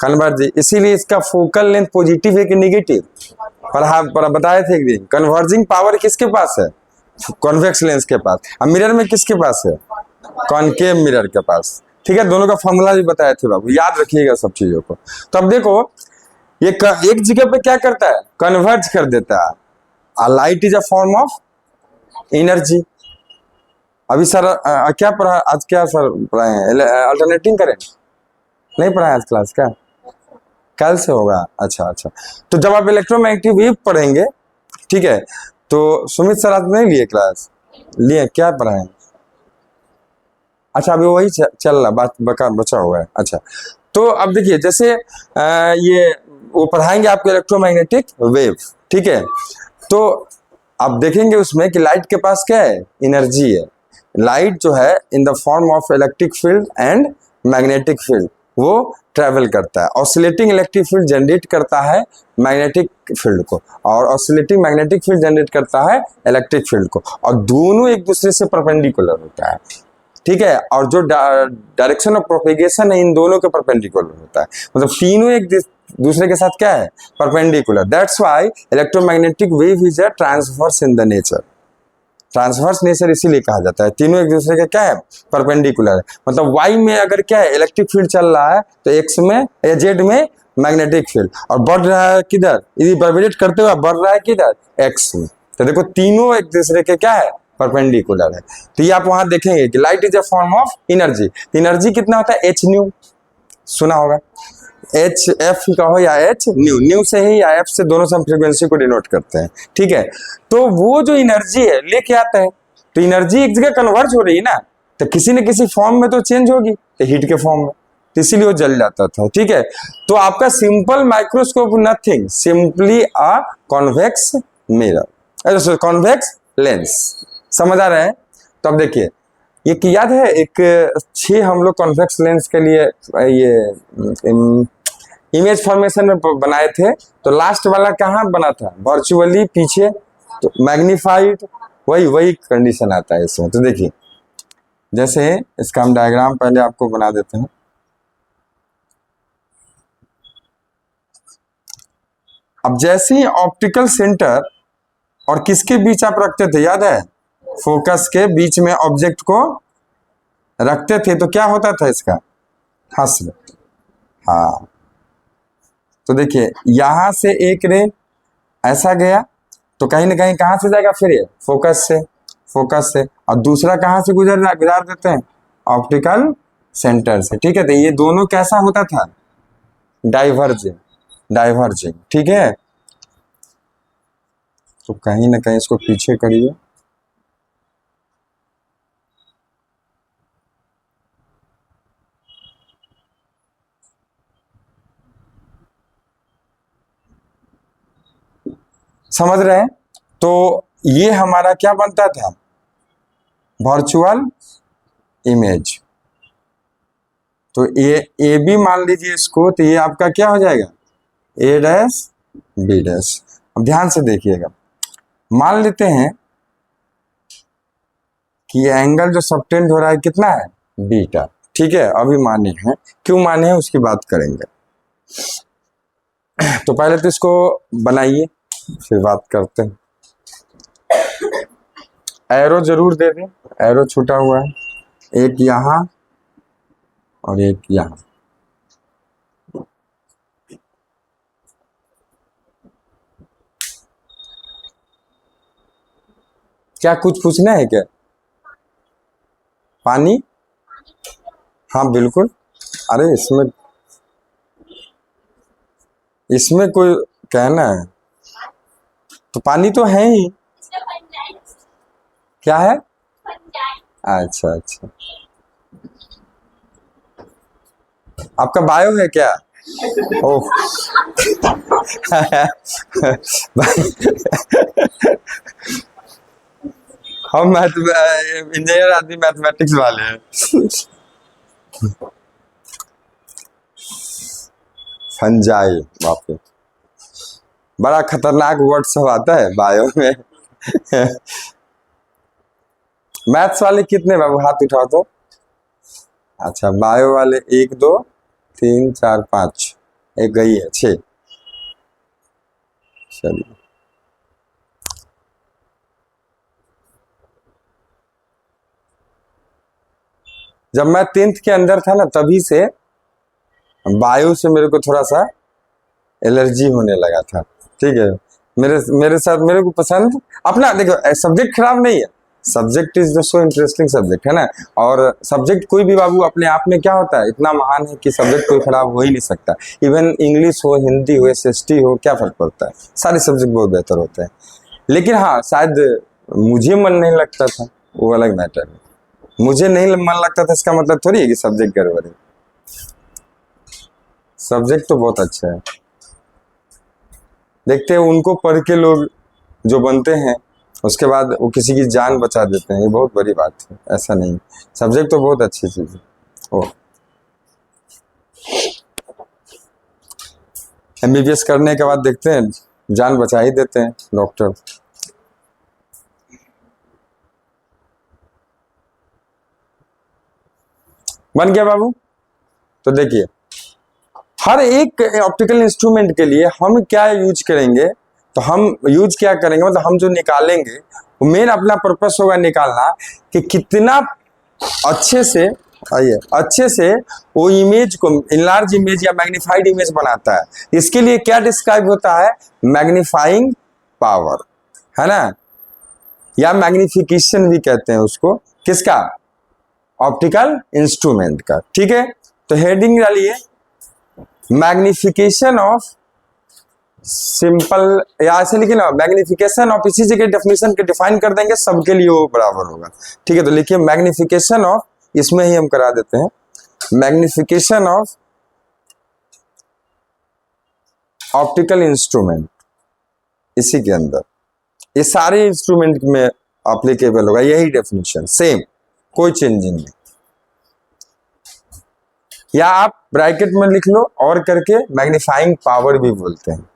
कन्वर्ज, इसीलिए इसका फोकल लेंथ पॉजिटिव है कि नेगेटिव, पर बताए थे एक दिन, कन्वर्जिंग पावर किसके पास है, कॉन्वेक्स लेंस के पास। अब मिरर में किसके पास है, कॉनकेव मिरर के पास, ठीक है। दोनों का फॉर्मूला भी बताए थे बाबू, याद रखिएगा सब चीजों को। तो अब देखो ये एक जगह पे क्या करता है, कन्वर्ज कर देता है, light is a form of energy. अभी सर क्या पढ़ा आज, क्या सर पढ़ाए हैं, अल्टरनेटिंग करें, नहीं पढ़ाए आज क्लास, क्या कल से होगा, अच्छा अच्छा। तो जब आप इलेक्ट्रोमैग्नेटिक वेव पढ़ेंगे, ठीक है, तो सुमित सर आज नहीं लिए क्लास, लिए क्या पढ़ाए, अच्छा अभी वही चल रहा, बात बचा हुआ है, अच्छा। तो अब देखिए जैसे ये वो पढ़ाएंगे आपको इलेक्ट्रोमैग्नेटिक वेव, ठीक है। तो आप देखेंगे उसमें कि लाइट के पास क्या है, एनर्जी है। लाइट जो है in the form of electric field and magnetic field वो ट्रेवल करता है, ऑसिलेटिंग इलेक्ट्रिक फील्ड जनरेट करता है मैग्नेटिक फील्ड को, और ऑसिलेटिंग मैग्नेटिक फील्ड जनरेट करता है इलेक्ट्रिक फील्ड को, और दोनों एक दूसरे से परपेंडिकुलर होता है, ठीक है। और जो डायरेक्शन ऑफ प्रोपेगेशन है इन दोनों के परपेंडिकुलर होता है, मतलब तीनों एक दूसरे के साथ क्या है, perpendicular. That's why electromagnetic wave is a transverse in the nature, transverse nature इसीलिए कहा जाता है, तीनों एक दूसरे के क्या है, परपेंडिकुलर है। मतलब वाई में अगर क्या है, इलेक्ट्रिक फील्ड चल रहा है, तो एक्स में या जेड में मैग्नेटिक फील्ड, और बढ़ रहा है किधर, रिवर्बरेट करते हुए बढ़ रहा है किधर, एक्स में। तो देखो तीनों एक दूसरे के क्या है, परपेंडिकुलर है। तो ये आप वहां देखेंगे कि light is a form of energy. Energy कितना होता है, एच न्यू, सुना होगा, एच एफ का हो या एच न्यू, न्यू से ही या एफ से, दोनों से हम फ्रीक्वेंसी को डिनोट करते हैं, ठीक है। तो वो जो एनर्जी है लेके आता है, तो एनर्जी एक जगह कन्वर्ज हो रही है ना, तो किसी न किसी फॉर्म में तो चेंज होगी, तो हीट के फॉर्म में, तो इसीलिए वो जल जाता था, ठीक है। तो आपका simple microscope nothing, simply a convex mirror, convex lens, समझ आ रहा है। तो अब देखिए, ये याद है एक 6 हम लोग कॉन्वेक्स लेंस के लिए ये इमेज फॉर्मेशन में बनाए थे, तो लास्ट वाला कहाँ बना था, वर्चुअली पीछे, तो मैग्नीफाइड, वही कंडीशन आता है इसमें। तो देखिए, जैसे इसका हम डायग्राम पहले आपको बना देते हैं। अब जैसे ही ऑप्टिकल सेंटर और किसके बीच आप रखते थे, याद है, फोकस के बीच में ऑब्जेक्ट को रखते थे, तो क्या होता था इसका, हस्र, हाँ। तो देखिए यहां से एक रे ऐसा गया, तो कहीं ना कहीं कहां से जाएगा, फिर ये फोकस से, और दूसरा कहां से गुजार देते हैं, ऑप्टिकल सेंटर से, ठीक है। तो ये दोनों कैसा होता था, डाइवर्जिंग, ठीक है। तो कहीं ना कहीं इसको पीछे करिए, समझ रहे हैं। तो ये हमारा क्या बनता था, वर्चुअल इमेज। तो ए बी मान लीजिए इसको, तो ये आपका क्या हो जाएगा, ए डैश बी डैश। अब ध्यान से देखिएगा, मान लेते हैं कि एंगल जो सबटेंड हो रहा है कितना है, बीटा, ठीक है। अभी माने हैं, क्यों माने हैं उसकी बात करेंगे। तो पहले तो इसको बनाइए, फिर बात करते हैं। एरो जरूर दे दें, एरो छूटा हुआ है, एक यहां और एक यहां। क्या कुछ पूछना है क्या, पानी, हाँ बिल्कुल। अरे इसमें कोई कहना है, तो पानी तो है ही, क्या है, अच्छा, आपका बायो है क्या, ओह हम इंजीनियर आदमी मैथमेटिक्स वाले हैं। फंजाई, बाप रे, बड़ा खतरनाक वर्ड सब आता है बायो में। मैथ्स वाले कितने बाबू, हाथ उठाओ तो। अच्छा, बायो वाले 1 2 3 4 5, एक गई है 6, चलिए। जब मैं 10th के अंदर था ना, तभी से बायो से मेरे को थोड़ा सा एलर्जी होने लगा था, ठीक है। मेरे साथ मेरे को पसंद अपना, देखो सब्जेक्ट खराब नहीं है, subject is the so interesting subject, है ना। और सब्जेक्ट कोई भी बाबू अपने आप में क्या होता है, इतना महान है कि सब्जेक्ट कोई खराब हो ही नहीं सकता। इवन इंग्लिश हो, हिंदी हो, एसएसटी हो, क्या फर्क पड़ता है, सारे सब्जेक्ट बहुत बेहतर होते हैं। लेकिन हाँ, शायद मुझे मन नहीं लगता था, वो अलग मैटर है। मुझे नहीं मन लगता था इसका मतलब थोड़ी है कि सब्जेक्ट गड़बड़ है, सब्जेक्ट तो बहुत अच्छा है। देखते हैं उनको पढ़ के लोग जो बनते हैं, उसके बाद वो किसी की जान बचा देते हैं, ये बहुत बड़ी बात है, ऐसा नहीं। सब्जेक्ट तो बहुत अच्छी चीज है। ओ एमबीबीएस करने के बाद देखते हैं जान बचा ही देते हैं डॉक्टर। बन गया बाबू। तो देखिए, हर एक ऑप्टिकल इंस्ट्रूमेंट के लिए हम क्या यूज करेंगे, तो हम यूज क्या करेंगे, मतलब हम जो निकालेंगे वो मेन अपना पर्पस होगा निकालना कि कितना अच्छे से, आइए, अच्छे से वो इमेज को इनलार्ज इमेज या मैग्नीफाइड इमेज बनाता है। इसके लिए क्या डिस्क्राइब होता है, मैग्नीफाइंग पावर, है ना, या मैग्निफिकेशन भी कहते हैं उसको, किसका, ऑप्टिकल इंस्ट्रूमेंट का। ठीक है, तो हेडिंग डालिए मैग्निफिकेशन ऑफ सिंपल, या ऐसे लिखिए ना, मैग्निफिकेशन ऑफ, इसी जगह डेफिनेशन के डिफाइन कर देंगे, सबके लिए वो बराबर होगा। ठीक है, तो लिखिए मैग्निफिकेशन ऑफ, इसमें ही हम करा देते हैं, मैग्निफिकेशन ऑफ ऑप्टिकल इंस्ट्रूमेंट, इसी के अंदर ये सारे इंस्ट्रूमेंट में एप्लीकेबल होगा, यही डेफिनेशन सेम, कोई चेंजिंग नहीं। या आप ब्रैकेट में लिख लो और करके मैग्नीफाइंग पावर भी बोलते हैं।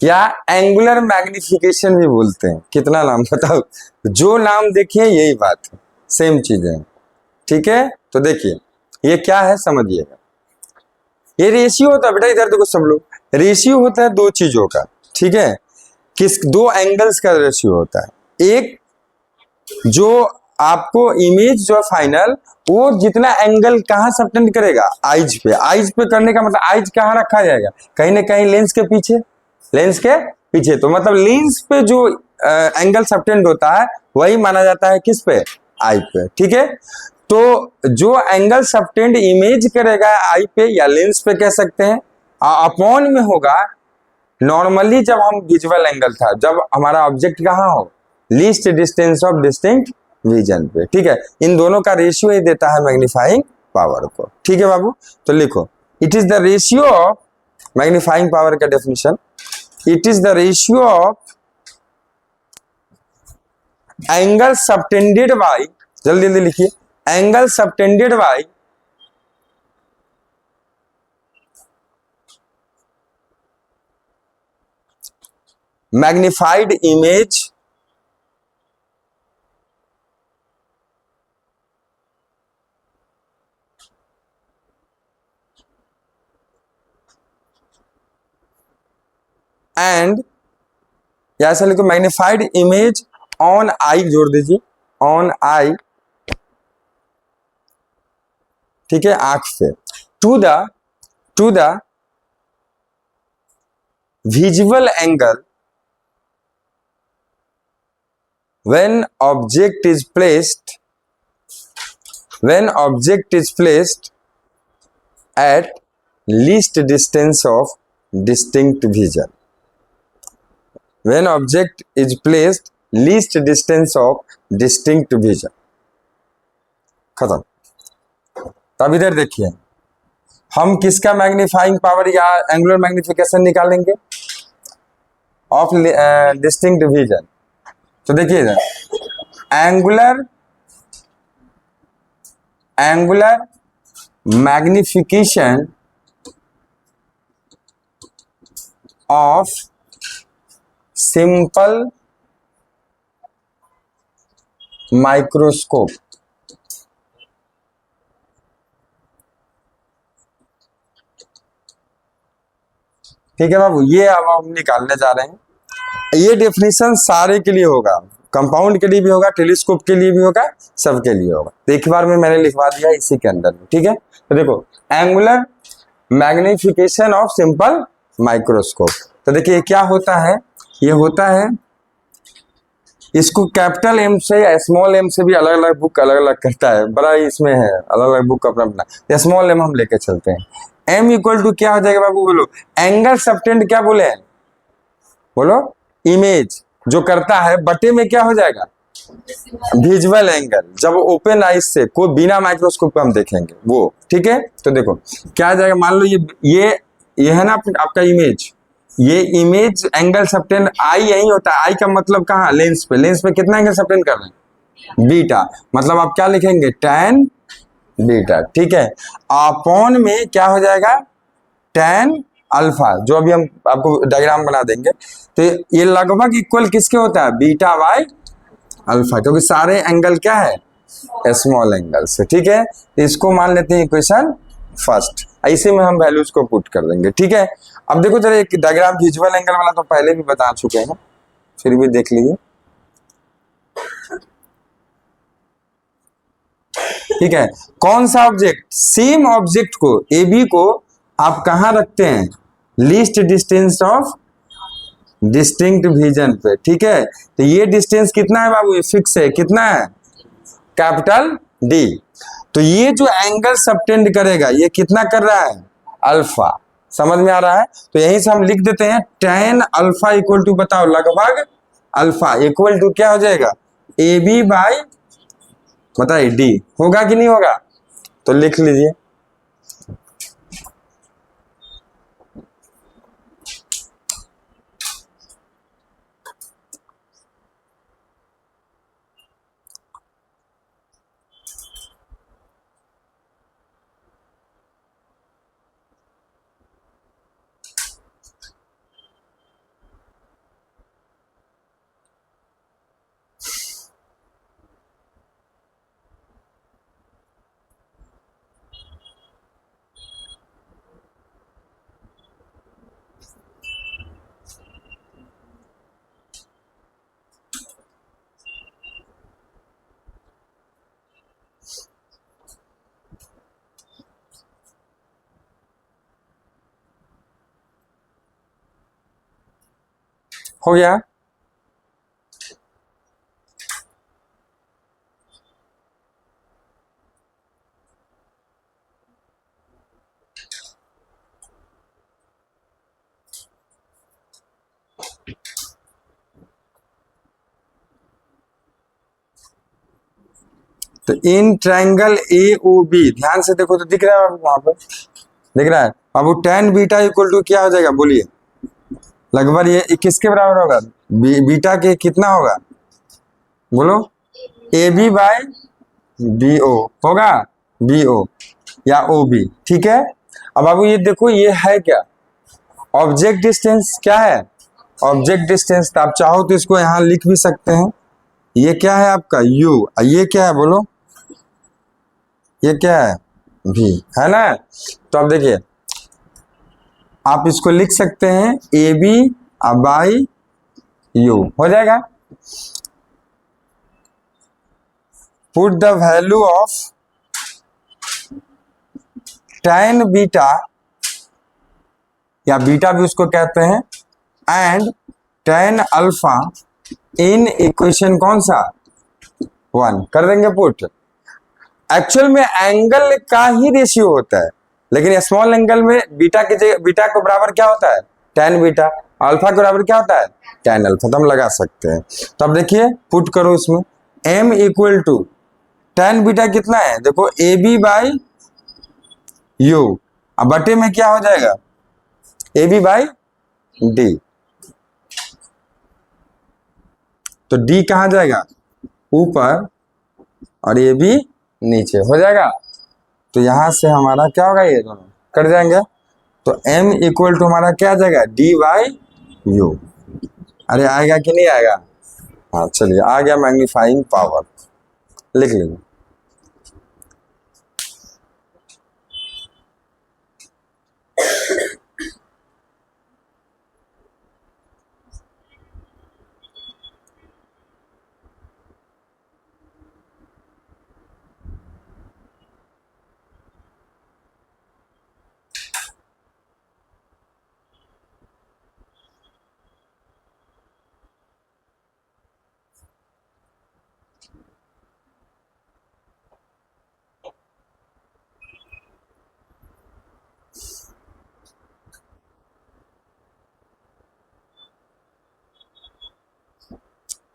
या एंगुलर मैग्निफिकेशन भी बोलते हैं। कितना नाम बताओ, जो नाम देखिए यही बात है, सेम चीजें हैं। ठीक है, तो देखिए ये क्या है समझिएगा, ये रेशियो होता है बेटा, इधर देखो सब लोग, रेशियो होता है दो चीजों का। ठीक है, दो एंगल्स का रेशियो होता है। एक जो आपको इमेज जो फाइनल, वो जितना एंगल कहाँ सबटेंड करेगा, आइज पे। आइज पे करने का मतलब आइज कहाँ रखा जाएगा, कहीं ना कहीं लेंस के पीछे, लेंस के पीछे। तो मतलब लेंस पे जो एंगल सबटेंड होता है वही माना जाता है किस पे, आई पे। ठीक है, तो जो एंगल सबटेंड इमेज करेगा आई पे या लेंस पे कह सकते हैं, अपॉन में होगा नॉर्मली जब हम विजुअल एंगल था, जब हमारा ऑब्जेक्ट कहाँ हो, least distance of distinct vision पे। ठीक है, इन दोनों का रेशियो ही देता है मैग्नीफाइंग पावर को। ठीक है बाबू, तो लिखो it is the ratio of, magnifying power का definition, it is the ratio of angle subtended by, जल्दी जल्दी लिखिए, angle subtended by magnified image and, या ऐसा लिखो मैग्निफाइड इमेज ऑन आई, जोड़ दीजिए ऑन आई। ठीक है, आंख पे, to the visual angle when object is placed at least distance of distinct vision, when object is placed least distance of distinct vision, खत्म। तब इधर देखिए हम किसका मैग्नीफाइंग पावर या एंगुलर मैग्निफिकेशन निकालेंगे, ऑफ डिस्टिंक्ट विजन। तो देखिए इधर angular magnification of simple microscope. ठीक है बाबू, ये अब हम निकालने जा रहे हैं। ये डेफिनेशन सारे के लिए होगा, कंपाउंड के लिए भी होगा, टेलीस्कोप के लिए भी होगा, सबके लिए होगा। तो एक बार में मैंने लिखवा दिया इसी के अंदर में। ठीक है, तो देखो angular magnification of simple microscope. तो देखिए क्या होता है, ये होता है, इसको कैपिटल एम से या स्मॉल एम से भी अलग अलग बुक अलग अलग करता है, बड़ा इसमें है अलग अलग बुक अपना अपना। स्मॉल एम हम लेके चलते हैं। एम इक्वल टू क्या हो जाएगा बाबू, बोलो एंगल सबटेंड, क्या बोले हैं, बोलो इमेज जो करता है, बटे में क्या हो जाएगा, विजुअल एंगल, जब ओपन आइज से कोई बिना माइक्रोस्कोप का हम देखेंगे वो। ठीक है, तो देखो क्या आ जाएगा, मान लो ये है ना आपका इमेज, ये इमेज एंगल सबटेंड आई यही होता है। आई का मतलब कहाँ, लेंस पे। लेंस पे कितना एंगल सबटेंड कर रहे हैं, बीटा, मतलब आप क्या लिखेंगे, टैन बीटा। ठीक है, अपॉन में क्या हो जाएगा, टैन अल्फा, जो अभी हम आपको डायग्राम बना देंगे। तो ये लगभग इक्वल किसके होता है, बीटा बाय अल्फा, क्योंकि सारे एंगल क्या है स्मॉल एंगल से। ठीक है, इसको मान लेते हैं इक्वेशन फर्स्ट, ऐसे में हम वैल्यूज को पुट कर देंगे। ठीक है, अब देखो जरा एक डायग्राम विजुअल एंगल वाला तो पहले भी बता चुके हैं, फिर भी देख लीजिए। ठीक है, कौन सा ऑब्जेक्ट, सेम ऑब्जेक्ट को ए बी को आप कहां रखते हैं, least distance of distinct vision पे। ठीक है, तो ये डिस्टेंस कितना है बाबू, ये फिक्स है, कितना है, कैपिटल डी। तो ये जो एंगल सबटेंड करेगा ये कितना कर रहा है, अल्फा। समझ में आ रहा है, तो यहीं से हम लिख देते हैं tan अल्फा इक्वल टू, बताओ लगभग अल्फा इक्वल टू क्या हो जाएगा, ए बी बाई, बताइए डी, होगा कि नहीं होगा, तो लिख लीजिए। हो गया, तो in triangle A O B, ध्यान से देखो तो दिख रहा है बाबू, वहां पर दिख रहा है बाबू, tan बीटा इक्वल टू क्या हो जाएगा, बोलिए लगभग ये किसके बराबर होगा, बीटा के कितना होगा, बोलो, A B by B O होगा, बी ओ या ओ बी। ठीक है, अब बाबू ये देखो ये है क्या, ऑब्जेक्ट डिस्टेंस, क्या है ऑब्जेक्ट डिस्टेंस, तो आप चाहो तो इसको यहां लिख भी सकते हैं, ये क्या है आपका u, ये क्या है बोलो, ये क्या है v, है ना। तो अब देखिए आप इसको लिख सकते हैं ए बी बाई यू, हो जाएगा। Put the value of tan beta, या बीटा भी उसको कहते हैं, and tan alpha in equation कौन सा, 1 कर देंगे पुट। एक्चुअल में एंगल का ही रेशियो होता है, लेकिन स्मॉल एंगल में बीटा की जगह, बीटा को बराबर क्या होता है, tan बीटा, अल्फा के बराबर क्या होता है, tan अल्फा, तो हम लगा सकते हैं। तो अब देखिए पुट करो इसमें, m equal to tan beta कितना है, देखो ए बी बाई यू, अब बटे में क्या हो जाएगा, ए बी बाई डी, तो डी कहां जाएगा, ऊपर, और ये भी नीचे, हो जाएगा। तो यहां से हमारा क्या होगा, ये दोनों कट जाएंगे, तो m इक्वल टू हमारा क्या आ जाएगा, डी बाई यू। अरे आएगा कि नहीं आएगा, हाँ चलिए आ गया, मैग्नीफाइंग पावर लिख लीजिए।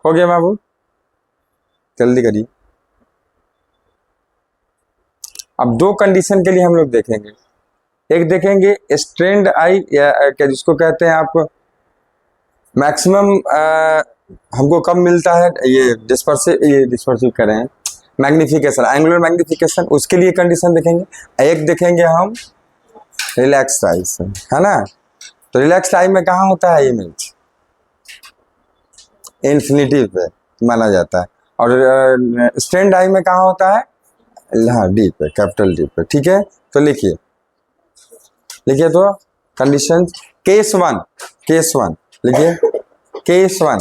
हो गया बाबू, जल्दी करिए। अब दो कंडीशन के लिए हम लोग देखेंगे, एक देखेंगे स्ट्रेंड आई, या क्या जिसको कहते हैं आप मैक्सिमम, हमको कब मिलता है, ये डिस्पर्सिव कह रहे हैं, मैग्निफिकेशन, एंगुलर मैग्निफिकेशन, उसके लिए कंडीशन देखेंगे। एक देखेंगे हम रिलैक्स टाइम, है ना, तो रिलैक्स टाइम में कहाँ होता है इमेज, इन्फिनिटी पे माना जाता है, और स्ट्रेन डाई में कहाँ होता है? हाँ, डी पे, कैपिटल डी पे। ठीक है, तो लिखिए तो कंडीशन केस वन लिखिए, case one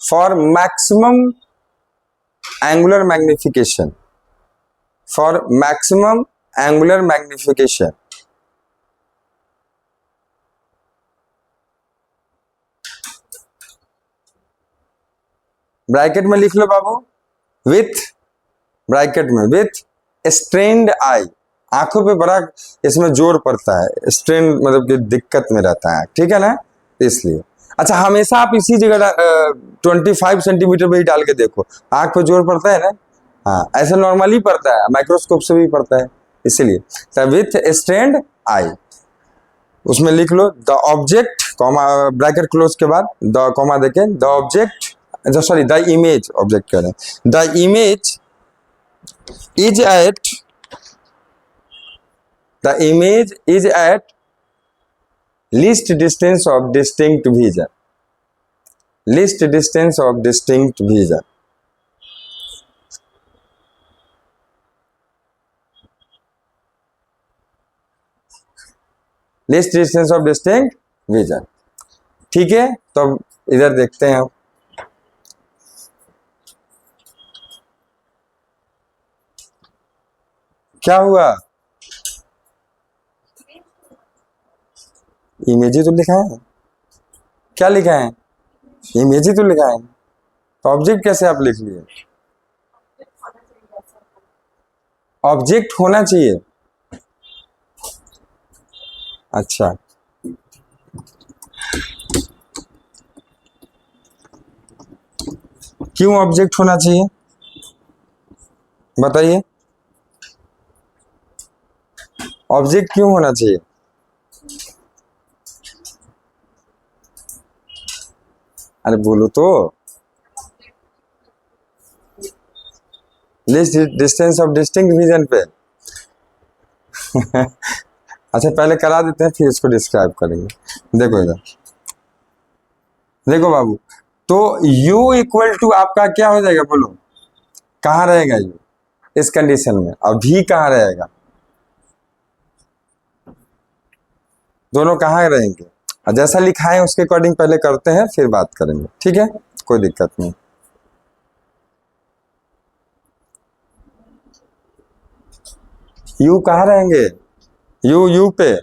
for maximum angular magnification, bracket में लिख लो बाबू, ब्रैकेट में विथ स्ट्रेन्ड आई, आंखों पे बड़ा इसमें जोर पड़ता है, स्ट्रेन मतलब कि दिक्कत में रहता है, ठीक है ना, इसलिए। अच्छा, हमेशा आप इसी जगह 25 सेंटीमीटर पे ही डाल के देखो, आंख पे जोर पड़ता है ना, हाँ ऐसा नॉर्मली पड़ता है, माइक्रोस्कोप से भी पड़ता है, इसीलिए विथ स्ट्रेन्ड आई। उसमें लिख लो the object, comma bracket close के बाद द कॉमा देके, the object, sorry the image, object कह रहे हैं, the image is at least distance of distinct vision, least distance of distinct vision, least distance of distinct vision। ठीक है, तो अब इधर देखते हैं, क्या हुआ? इमेज ही तो लिखा है, क्या लिखा है? इमेज ही तो लिखा है, तो ऑब्जेक्ट कैसे आप लिख लिए? ऑब्जेक्ट होना चाहिए। अच्छा, क्यों ऑब्जेक्ट होना चाहिए बताइए, ऑब्जेक्ट क्यों होना चाहिए? अरे बोलो तो, list distance of distinct vision पे अच्छा पहले करा देते हैं, फिर इसको डिस्क्राइब करेंगे। देखो इधर, देखो बाबू, तो u इक्वल टू आपका क्या हो जाएगा, बोलो कहाँ रहेगा u इस कंडीशन में, और v कहाँ रहेगा, दोनों कहाँ रहेंगे? जैसा लिखा है उसके अकॉर्डिंग पहले करते हैं, फिर बात करेंगे, ठीक है, कोई दिक्कत नहीं। u कहाँ रहेंगे? u पे,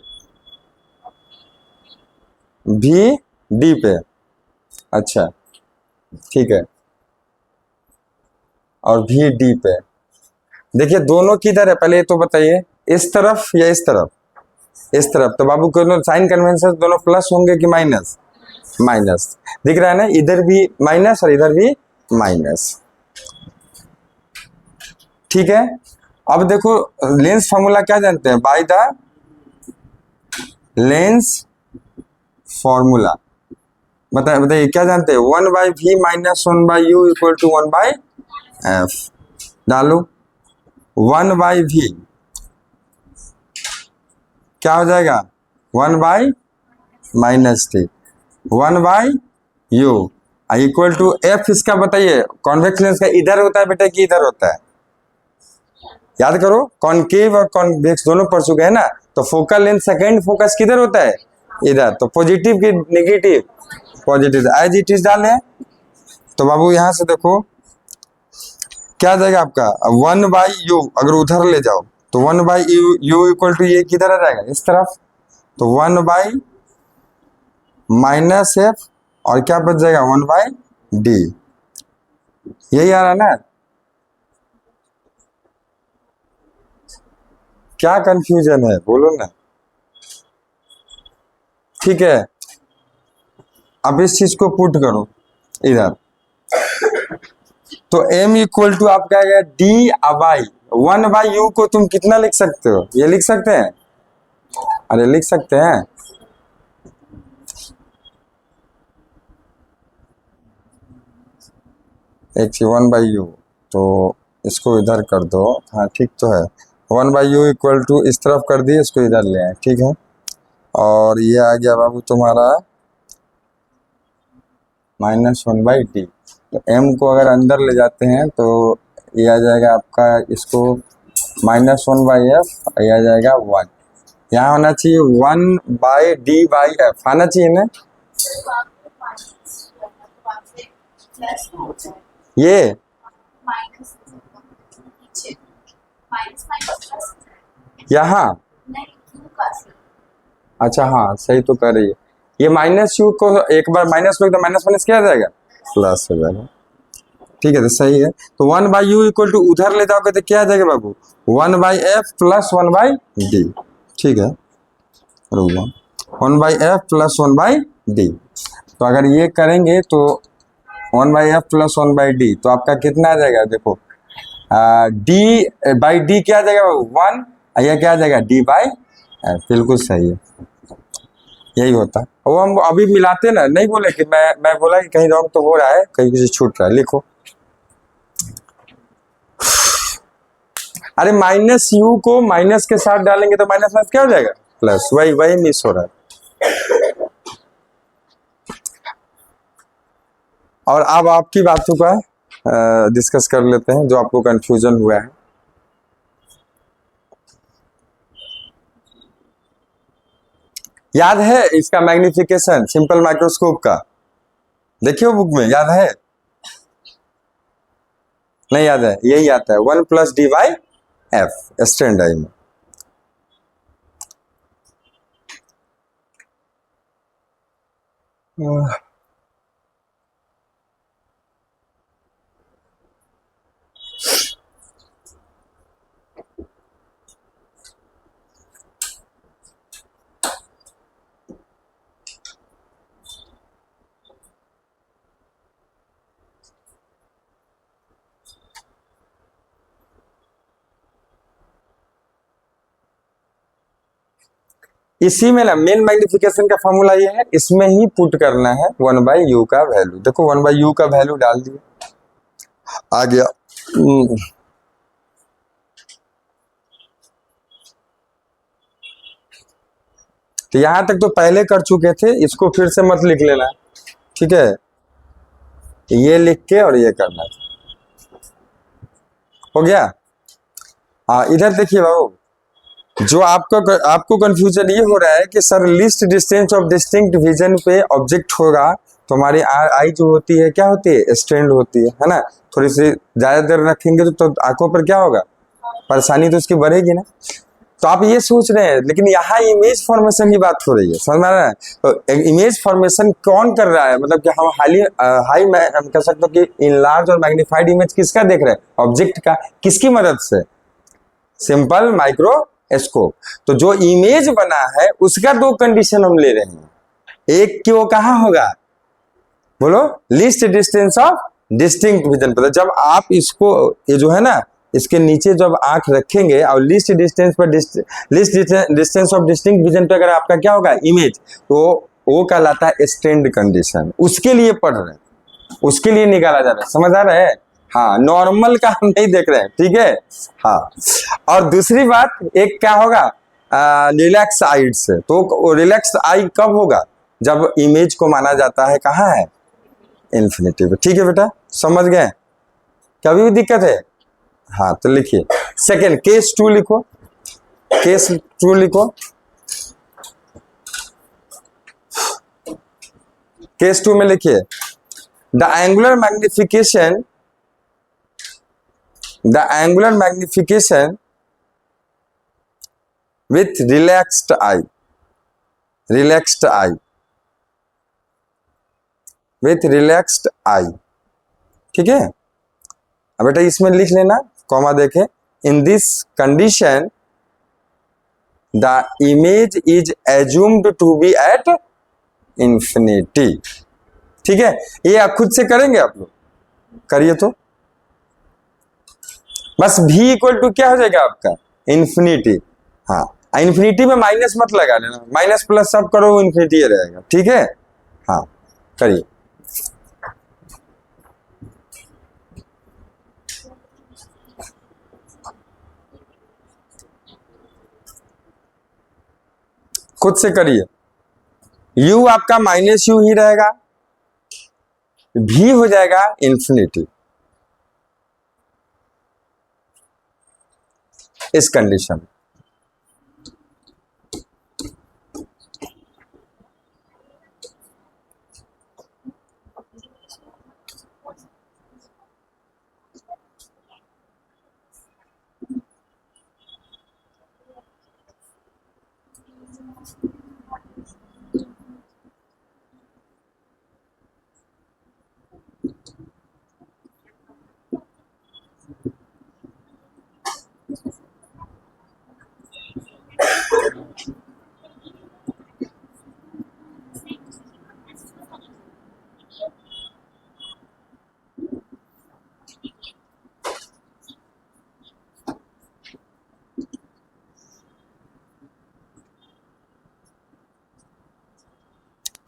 v d पे, अच्छा ठीक है, और v d पे। देखिए दोनों किधर है पहले ये तो बताइए, इस तरफ या इस तरफ? इस तरफ। तो बाबू को साइन कन्वेंशन दोनों प्लस होंगे कि माइनस? माइनस, दिख रहा है ना, इधर भी माइनस और इधर भी माइनस, ठीक है। अब देखो लेंस फॉर्मूला क्या जानते हैं, बाय द लेंस फॉर्मूला, बताइए क्या जानते हैं? 1/v minus 1/u equal to 1/f। डालो 1/v क्या हो जाएगा, 1/-t 1/u equal to f। इसका बताइए कॉन्वेक्स लेंस का इधर होता है बेटा कि इधर होता है? याद करो, कॉनकेव और कॉन्वेक्स दोनों पढ़ चुके हैं ना, तो फोकल लेंथ सेकेंड फोकस किधर होता है? इधर। तो पॉजिटिव की negative? Positive, as it is डाले। तो बाबू यहां से देखो क्या जाएगा आपका 1/u, अगर उधर ले जाओ तो 1/u इक्वल टू ये किधर आ जाएगा, इस तरफ, तो 1/-f और क्या बच जाएगा 1/d, यही आ रहा ना? क्या कंफ्यूजन है बोलो ना, ठीक है। अब इस चीज को पुट करो इधर, तो m इक्वल टू आपका आएगा d/, 1/u को तुम कितना लिख सकते हो, ये लिख सकते हैं? अरे लिख सकते हैं, एक 1/u, तो इसको इधर कर दो, हाँ ठीक तो है, 1/u इक्वल टू इस तरफ कर दिए, इसको इधर ले आए, ठीक है। और ये आ गया बाबू तुम्हारा -1/d। तो m को अगर अंदर ले जाते हैं तो ये आ जाएगा आपका, इसको -1/f, ये आ जाएगा 1। यहाँ होना चाहिए 1/d/f आना चाहिए ना। ये यहाँ, अच्छा हाँ सही तो कर रही है। ये माइनस यू को एक बार माइनस को एकदम माइनस माइनस क्या आ जाएगा, प्लस हो जाएगा। ठीक है तो सही है। तो 1/u इक्वल टू उधर ले जाओगे तो क्या आ जाएगा बाबू, 1/f प्लस 1/d। ठीक है, रुक जाओ, 1/f प्लस 1/d। तो अगर ये करेंगे तो 1/f प्लस 1/d, तो आपका कितना आ जाएगा, देखो d/d क्या आ जाएगा बाबू, 1, यह क्या आ जाएगा d/f। बिल्कुल सही है, यही होता है। वो हम अभी मिलाते ना, नहीं बोले कि मैं बोला कि कहीं रॉन्ग तो हो रहा है, कहीं किसी छूट रहा है, लिखो। अरे माइनस यू को माइनस के साथ डालेंगे तो माइनस माइनस क्या हो जाएगा, प्लस। वही वही मिस हो रहा है। और अब आपकी बातों का डिस्कस कर लेते हैं जो आपको कंफ्यूजन हुआ है। याद है इसका मैग्निफिकेशन सिंपल माइक्रोस्कोप का, देखियो बुक में, याद है, नहीं याद है, यही आता है 1+d/f स्टैंड आई में। इसी में ना मेन मैग्निफिकेशन का फॉर्मूला ये है, इसमें ही पुट करना है 1/u का वैल्यू। देखो 1/u का वैल्यू डाल दिए, आ गया। तो यहां तक तो पहले कर चुके थे, इसको फिर से मत लिख लेना, ठीक है। ये लिख के और ये करना हो गया। इधर देखिए बाबू, जो आपको कंफ्यूजन ये हो रहा है कि sir list distance of distinct vision पे ऑब्जेक्ट होगा तो हमारी आई जो होती है क्या होती है, स्ट्रेंड होती है ना। थोड़ी सी ज्यादा देर रखेंगे तो आंखों पर क्या होगा, परेशानी तो उसकी बढ़ेगी ना। तो आप ये सोच रहे हैं, लेकिन यहाँ इमेज फॉर्मेशन की बात हो रही है, समझ में आ रहा है। तो इमेज फॉर्मेशन कौन कर रहा है, मतलब कि हम हाई हम कह सकते हो कि इन लार्ज और मैग्नीफाइड इमेज किसका देख रहे हैं, ऑब्जेक्ट का, किसकी मदद से, सिंपल माइक्रोस्कोप। तो जो इमेज बना है उसका दो कंडीशन हम ले रहे हैं, एक कि वो कहाँ होगा, बोलो, list distance of distinct vision पर। जब आप इसको, ये जो है ना, इसके नीचे जब आंख रखेंगे और लिस्ट डिस्टेंस पर list distance of distinct vision पे अगर आपका क्या होगा इमेज, तो वो कहलाता है स्टैंड कंडीशन। उसके लिए पढ़ रहे हैं, उसके लिए निकाला जा रहा है, समझ आ रहा है। हाँ, नॉर्मल का हम नहीं देख रहे हैं, ठीक है। हाँ, और दूसरी बात, एक क्या होगा, रिलैक्स आइड से। तो रिलैक्स आई कब होगा, जब इमेज को माना जाता है कहाँ है, इन्फिनिटी पे। ठीक है बेटा, समझ गए, कभी भी दिक्कत है। हाँ तो लिखिए सेकेंड, केस 2 लिखो, केस 2 लिखो। केस 2 में लिखिए, the angular magnification with relaxed eye with relaxed eye, ठीक है। अब बेटा इसमें लिख लेना, कॉमा देखे, in this condition the image is assumed to be at infinity. ठीक है, ये आप खुद से करेंगे, आप लोग करिए तो। बस v इक्वल टू क्या हो जाएगा आपका, इंफिनिटी। हाँ, इंफिनिटी में माइनस मत लगा लेना, माइनस प्लस सब करो इंफिनिटी रहेगा, ठीक है। हाँ करिए, खुद से करिए। u आपका -u ही रहेगा, भी हो जाएगा इंफिनिटी इस कंडीशन।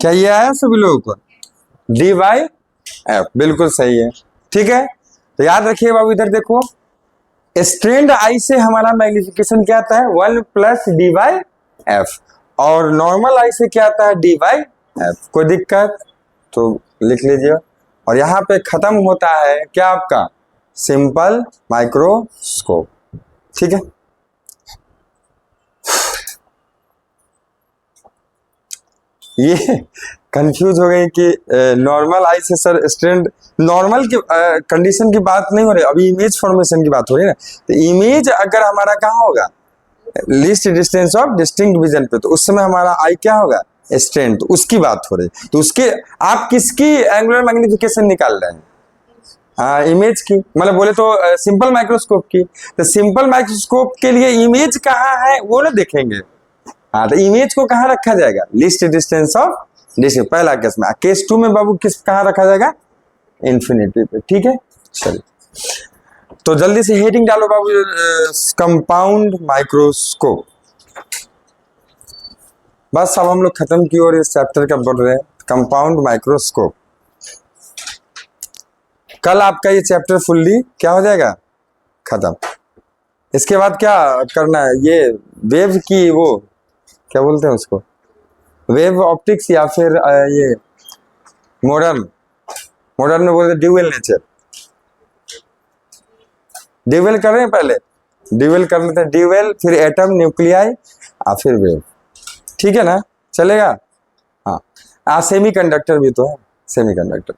क्या ये आया सभी लोगों को? डी वाई एफ बिल्कुल सही है। ठीक है, तो याद रखिए बाबू, इधर देखो, स्ट्रेंड आई से हमारा मैग्निफिकेशन क्या आता है? 1 प्लस डी वाई एफ, और नॉर्मल आई से क्या आता है? D by F. कोई दिक्कत तो लिख लीजिए। और यहाँ पे खत्म होता है क्या आपका? Simple microscope. ठीक है, ये कंफ्यूज हो गई कि नॉर्मल आई से सर स्ट्रेंड, नॉर्मल की कंडीशन की बात नहीं हो रही, अभी इमेज फॉर्मेशन की बात हो रही है ना। तो इमेज अगर हमारा कहाँ होगा? Least distance of distinct vision पे, तो उस समय हमारा आई क्या होगा? स्ट्रेंथ। तो उसकी बात हो रही, तो उसके आप किसकी एंगुलर मैग्निफिकेशन निकाल रहे हैं? इमेज की, मतलब बोले तो सिंपल माइक्रोस्कोप की। तो सिंपल माइक्रोस्कोप के लिए इमेज कहाँ है वो ना देखेंगे। हाँ, तो इमेज को कहाँ रखा जाएगा? लीस्ट डिस्टेंस ऑफ डिस्टेंस, पहला केस में। केस 2 में बाबू किस कहाँ रखा जाएगा? इन्फिनिटी पे। ठीक है, चलिए तो जल्दी से हेडिंग डालो बाबू, कंपाउंड माइक्रोस्कोप। बस अब हम लोग खत्म की ओर इस चैप्टर का बढ़ रहे हैं, कंपाउंड माइक्रोस्कोप। कल आपका ये चैप्टर फुल्ली क्या हो जाएगा? खत्म। इसके बाद क्या करना है? ये वेव की वो क्या बोलते हैं उसको, वेव ऑप्टिक्स, या फिर ये मॉडर्न में बोलते ड्यूअल नेचर। ड्यूअल कर रहे हैं, पहले ड्यूअल कर लेते हैं। ड्यूअल, फिर एटम, न्यूक्लियाई, और फिर वेव। ठीक है ना, चलेगा? हाँ, सेमी कंडक्टर भी तो है, सेमी कंडक्टर।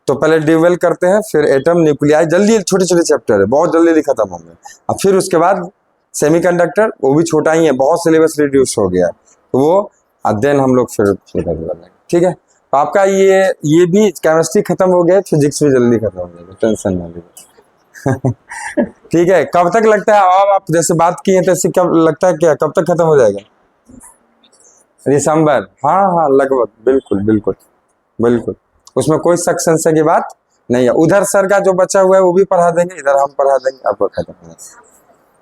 तो पहले ड्यूअल करते हैं, फिर एटम, न्यूक्लियाई, जल्दी छोटे छोटे चैप्टर है, बहुत जल्दी खत्म होंगे। और फिर उसके बाद सेमीकंडक्टर, वो भी छोटा ही है, बहुत सिलेबस रिड्यूस हो गया, तो वो देन हम लोग फिर कर लेंगे। ठीक है, तो आपका ये भी केमिस्ट्री खत्म हो गया, फिजिक्स भी जल्दी खत्म हो गया, टेंशन ना लीजिए। ठीक है, कब तक लगता है? अब आप जैसे बात की है तो इससे कब लगता है, क्या कब तक खत्म हो जाएगा? दिसंबर, हाँ, लगभग, बिल्कुल बिल्कुल बिल्कुल, उसमें कोई शक संशय की बात नहीं है। उधर सर का जो बचा हुआ है वो भी पढ़ा देंगे, इधर हम पढ़ा देंगे, आपको खत्म हो जाएगा।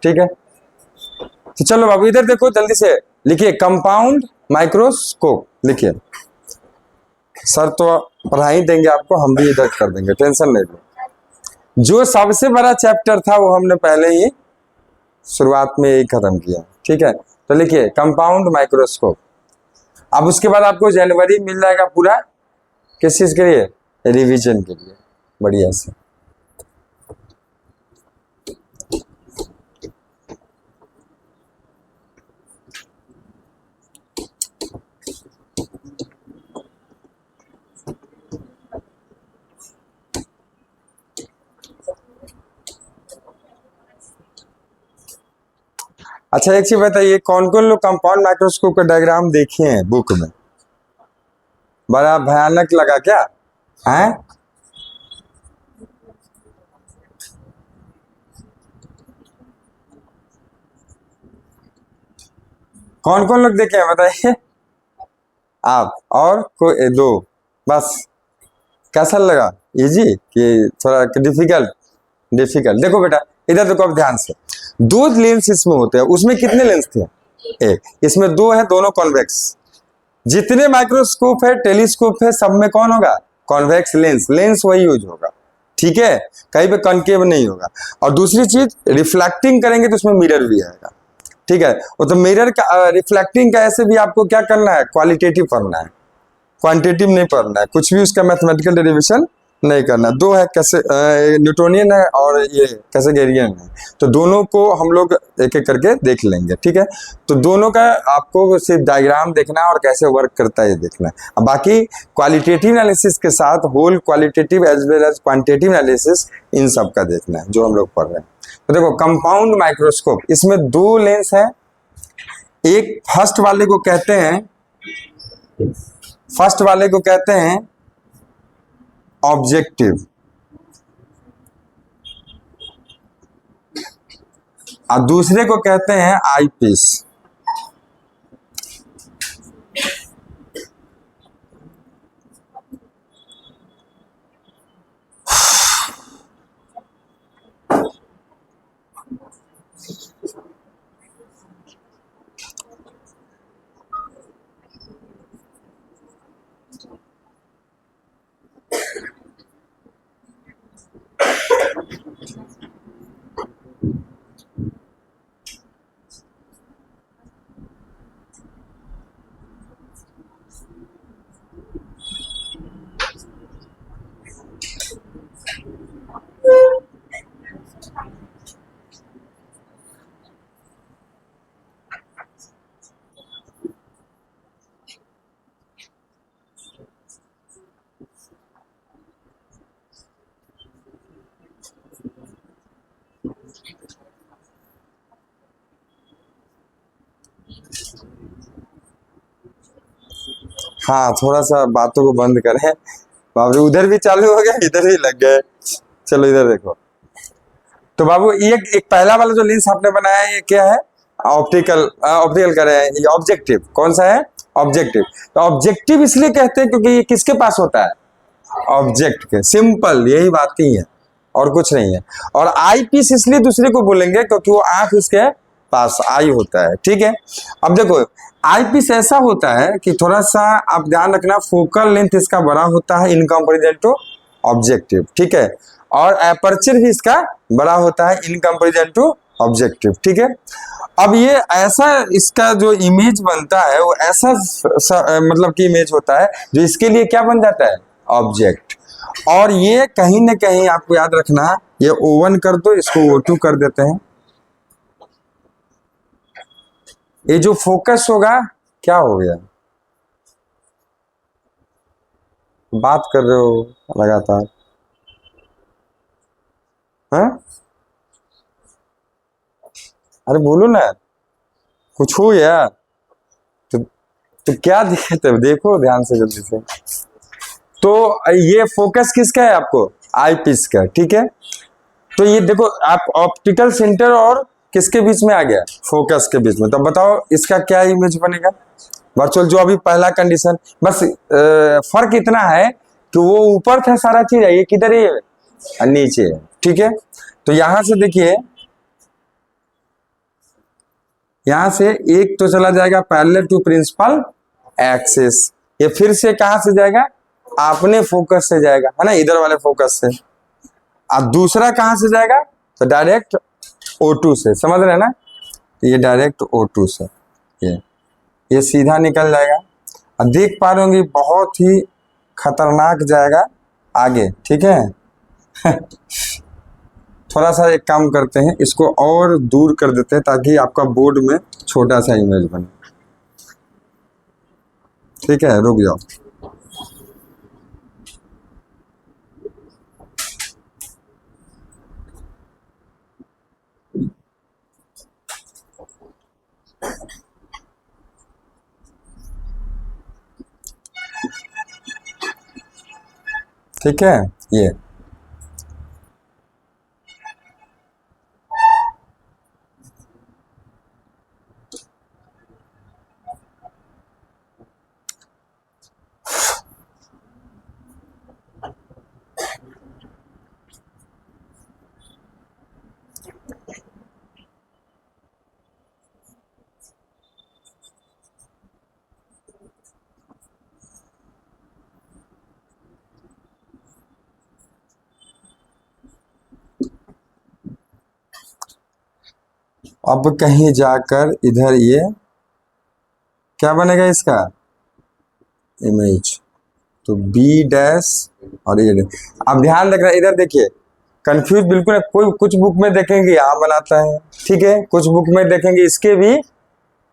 ठीक है, तो चलो बाबू इधर देखो, जल्दी से लिखिए कंपाउंड माइक्रोस्कोप लिखिए। सर तो पढ़ा ही देंगे आपको, हम भी इधर कर देंगे, टेंशन नहीं लो। जो सबसे बड़ा चैप्टर था वो हमने पहले ही शुरुआत में ही खत्म किया। ठीक है, तो लिखिए कंपाउंड माइक्रोस्कोप। अब उसके बाद आपको जनवरी मिल जाएगा पूरा, किस चीज के लिए? रिवीजन के लिए, बढ़िया से। अच्छा, एक चीज बताइए, कौन कौन लोग कंपाउंड माइक्रोस्कोप का डायग्राम देखे हैं बुक में? बड़ा भयानक लगा क्या है? कौन कौन लोग देखे हैं बताइए आप, और कोई दो बस। कैसा लगा? इजी कि थोड़ा डिफिकल्ट? देखो बेटा, इधर देखो अब ध्यान से। 2 लेंस इसमें होते हैं, उसमें कितने लेंस थे? 1, इसमें 2 है, दोनों कॉन्वेक्स। जितने माइक्रोस्कोप है, टेलीस्कोप है, सब में कौन होगा? कॉन्वेक्स लेंस वही यूज होगा। ठीक है, कहीं पे कॉनकेव नहीं होगा। और दूसरी चीज, रिफ्लेक्टिंग करेंगे तो उसमें मिरर भी आएगा। ठीक है, वो तो मिरर का रिफ्लेक्टिंग का ऐसे भी आपको क्या करना है? क्वालिटेटिव करना है। क्वांटिटेटिव नहीं पढ़ना है, कुछ भी उसका मैथमेटिकल डेरिवेशन नहीं करना। दो है कैसे न्यूटोनियन है और ये कैसेगेरियन है, तो दोनों को हम लोग एक एक करके देख लेंगे, ठीक है। तो दोनों का आपको सिर्फ डायग्राम देखना है और कैसे वर्क करता है ये देखना है। अब बाकी क्वालिटेटिव एनालिसिस के साथ whole qualitative as well as quantitative analysis इन सब का देखना है जो हम लोग पढ़ रहे हैं। तो देखो कंपाउंड माइक्रोस्कोप, इसमें दो लेंस है। एक फर्स्ट वाले को कहते हैं ऑब्जेक्टिव और दूसरे को कहते हैं आईपीस। हाँ, थोड़ा सा बातों को बंद करें। बाबू उधर भी चालू हो गया, इधर भी लग गए। चलो इधर देखो। तो बाबू ये एक पहला वाला जो लेंस आपने बनाया ये क्या है? ऑप्टिकल कर रहे हैं, ये ऑब्जेक्टिव। कौन सा है? ऑब्जेक्टिव। तो ऑब्जेक्टिव इसलिए कहते हैं क्योंकि ये किसके पास होता है? ऑब्जेक्ट के। सिंपल यही बात ही है और कुछ नहीं है। और आई पीस इसलिए दूसरे को बोलेंगे क्योंकि वो आंख उसके पास आई होता है, ठीक है। अब देखो आई पीस ऐसा होता है कि थोड़ा सा आप ध्यान रखना, फोकल लेंथ इसका बड़ा होता है इन कंपेरिजन टू ऑब्जेक्टिव, ठीक है। और एपर्चर भी इसका बड़ा होता है इन कंपेरिजन टू ऑब्जेक्टिव, ठीक है। अब ये ऐसा इसका जो इमेज बनता है वो ऐसा मतलब कि इमेज होता है जो इसके लिए क्या बन जाता है? ऑब्जेक्ट। और ये कहीं ना कहीं आपको याद रखना, ये O1 कर दो, इसको O2 कर देते हैं। ये जो फोकस होगा क्या हो गया? बात कर रहे हो लगातार, हाँ? अरे बोलो ना, कुछ हो यार। तो क्या दिक्कत है? देखो ध्यान से जल्दी से। तो ये फोकस किसका है? आपको आई पीस का, ठीक है। तो ये देखो आप ऑप्टिकल सेंटर और किसके बीच में आ गया? फोकस के बीच में। तो बताओ इसका क्या इमेज बनेगा? वर्चुअल जो अभी पहला कंडीशन, बस फर्क इतना है कि वो ऊपर था सारा चीज है, ये किधर है? नीचे है, ठीक है। तो यहां से देखिए, यहां से एक तो चला जाएगा पैरेलल टू प्रिंसिपल एक्सिस, ये फिर से कहां से जाएगा? अपने फोकस से जाएगा, है ना, इधर वाले फोकस से। अब दूसरा कहां से जाएगा? तो डायरेक्ट O2 से, समझ रहे हैं ना। ये डायरेक्ट O2 से ये सीधा निकल जाएगा। अब देख पा रहे होंगे बहुत ही खतरनाक जाएगा आगे, ठीक है। थोड़ा सा एक काम करते हैं, इसको और दूर कर देते हैं ताकि आपका बोर्ड में छोटा सा इमेज बने, ठीक है। रुक जाओ। ठीक है, ये अब कहीं जाकर इधर ये क्या बनेगा? इसका इमेज तो बी डैश और ये अब ध्यान रखना, इधर देखिए कंफ्यूज बिल्कुल है। कोई कुछ बुक में देखेंगे यहाँ बनाता है, ठीक है, कुछ बुक में देखेंगे इसके भी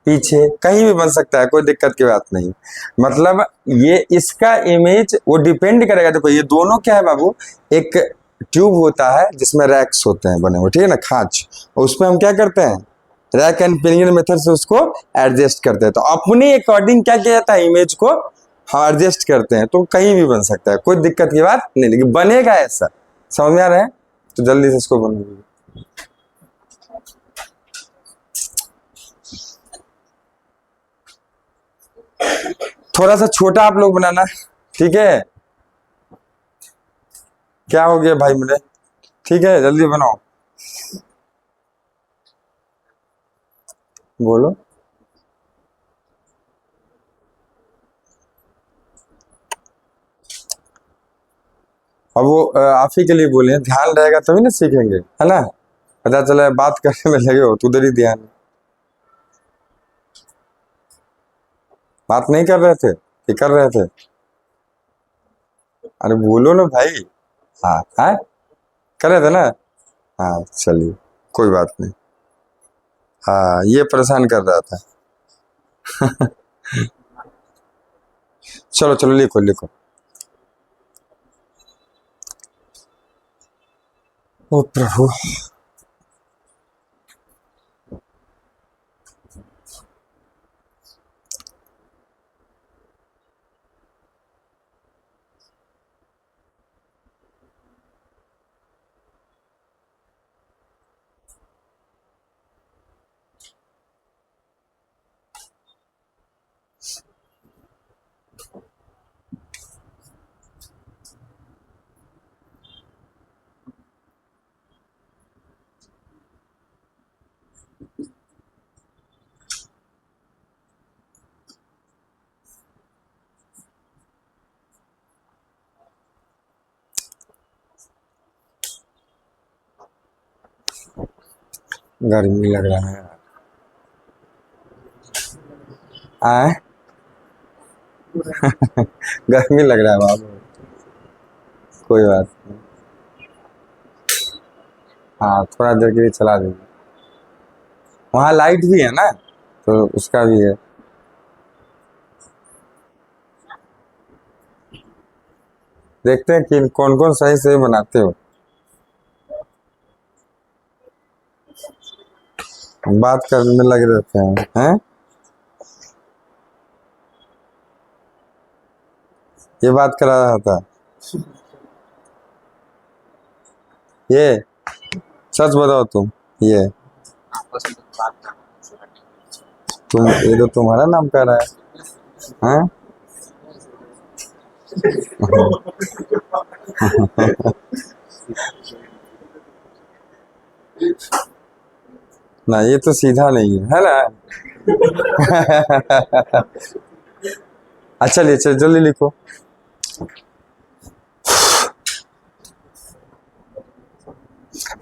पीछे, कहीं भी बन सकता है, कोई दिक्कत की बात नहीं। मतलब ये इसका इमेज वो डिपेंड करेगा। देखो ये दोनों क्या है बाबू, एक ट्यूब होता है जिसमें रैक्स होते हैं बने हुए, ठीक है ना, खांच, उसमें हम क्या करते हैं, रैक एंड पिनियन मेथड से उसको एडजस्ट करते हैं। तो अपने अकॉर्डिंग क्या किया जाता है, इमेज को हाँ एडजस्ट करते हैं, तो कहीं भी बन सकता है, कोई दिक्कत की बात नहीं, लेकिन बनेगा ऐसा। समझ में आ रहा है? तो जल्दी से इसको बन लीजिए। थोड़ा सा छोटा आप लोग बनाना, ठीक है। क्या हो गया भाई मेरे, ठीक है, जल्दी बनाओ, बोलो। अब वो आप ही के लिए बोले हैं, ध्यान रहेगा तभी ना सीखेंगे, है ना। पता चला बात करने में लगे हो तो उधर ही ध्यान, बात नहीं कर रहे थे कि कर रहे थे? अरे बोलो ना भाई। हाँ हाँ, कर रहे थे ना। हाँ चलिए, कोई बात नहीं। हाँ ये परेशान कर रहा था। चलो चलो लिखो लिखो। ओ प्रभु। गर्मी लग रहा है। आए। गर्मी लग रहा है बाबू, कोई बात नहीं। हाँ थोड़ा देर के लिए चला दीजिए, वहाँ लाइट भी है ना, तो उसका भी है। देखते हैं कि कौन कौन सही सही बनाते हो। बात करने लगे रहते हैं। ये बात करा रहा था ये, सच बताओ तुम, ये तुम, ये तो तुम्हारा नाम कह रहा है, हैं? ना ये तो सीधा नहीं है ना। अच्छा चलिए चल जल्दी लिखो।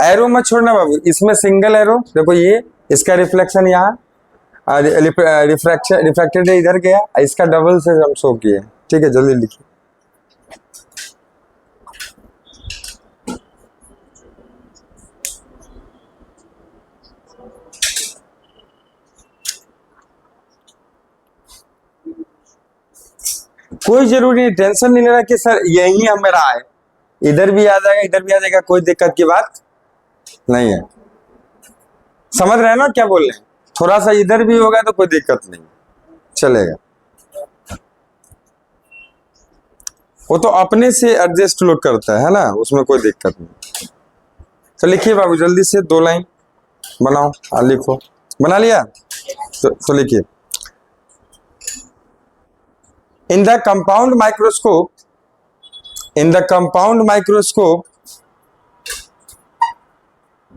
एरो मत छोड़ना बाबू, इसमें सिंगल एरो देखो, ये इसका रिफ्लेक्शन यहाँ, रिफ्रैक्शन रिफ्रैक्टेड इधर गया, इसका डबल से हम शो किए, ठीक है, जल्दी लिखिए। कोई जरूरी नहीं, टेंशन नहीं लेना कि सर यही हम मेरा है, इधर भी आ जाएगा इधर भी आ जाएगा, कोई दिक्कत की बात नहीं है। समझ रहे हैं ना क्या बोल रहे हैं? थोड़ा सा इधर भी होगा तो कोई दिक्कत नहीं, चलेगा। वो तो अपने से एडजस्ट लोग करता है ना, उसमें कोई दिक्कत नहीं। तो लिखिए बाबू जल्दी से 2 लाइन बनाओ, लिखो। बना लिया? तो लिखिए। In the compound microscope, in the compound microscope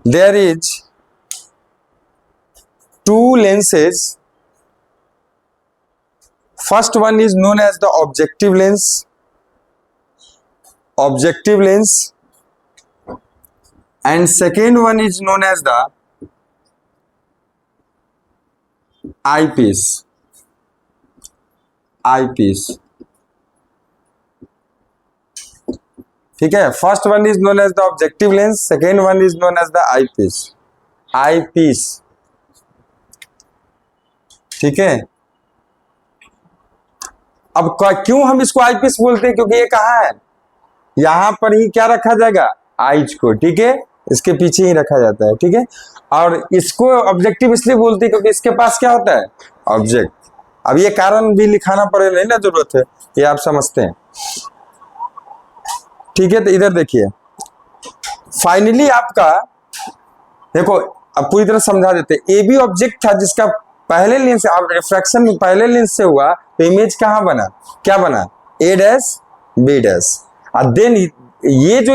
there is 2 lenses. First one is known as the objective lens, and second one is known as the eyepiece. ठीक है, first one is known as the objective lens, second one is known as the eyepiece, eyepiece. ठीक है, अब क्यों हम इसको आई piece बोलते हैं, क्योंकि ये कहाँ है, यहां पर ही क्या रखा जाएगा, आइज को। ठीक है, इसके पीछे ही रखा जाता है। ठीक है, और इसको ऑब्जेक्टिव इसलिए बोलते हैं क्योंकि इसके पास क्या होता है, ऑब्जेक्ट। अब ये कारण भी लिखाना पड़े, नहीं ना जरूरत है, ये आप समझते हैं। ठीक है, तो इधर देखिए, फाइनली आपका देखो, अब पूरी तरह समझा देते हैं। ए बी ऑब्जेक्ट था जिसका पहले लेंस, अब रिफ्रैक्शन में पहले लेंस से हुआ तो इमेज कहां बना, क्या बना, ए डैश बी डैश। और देन ये जो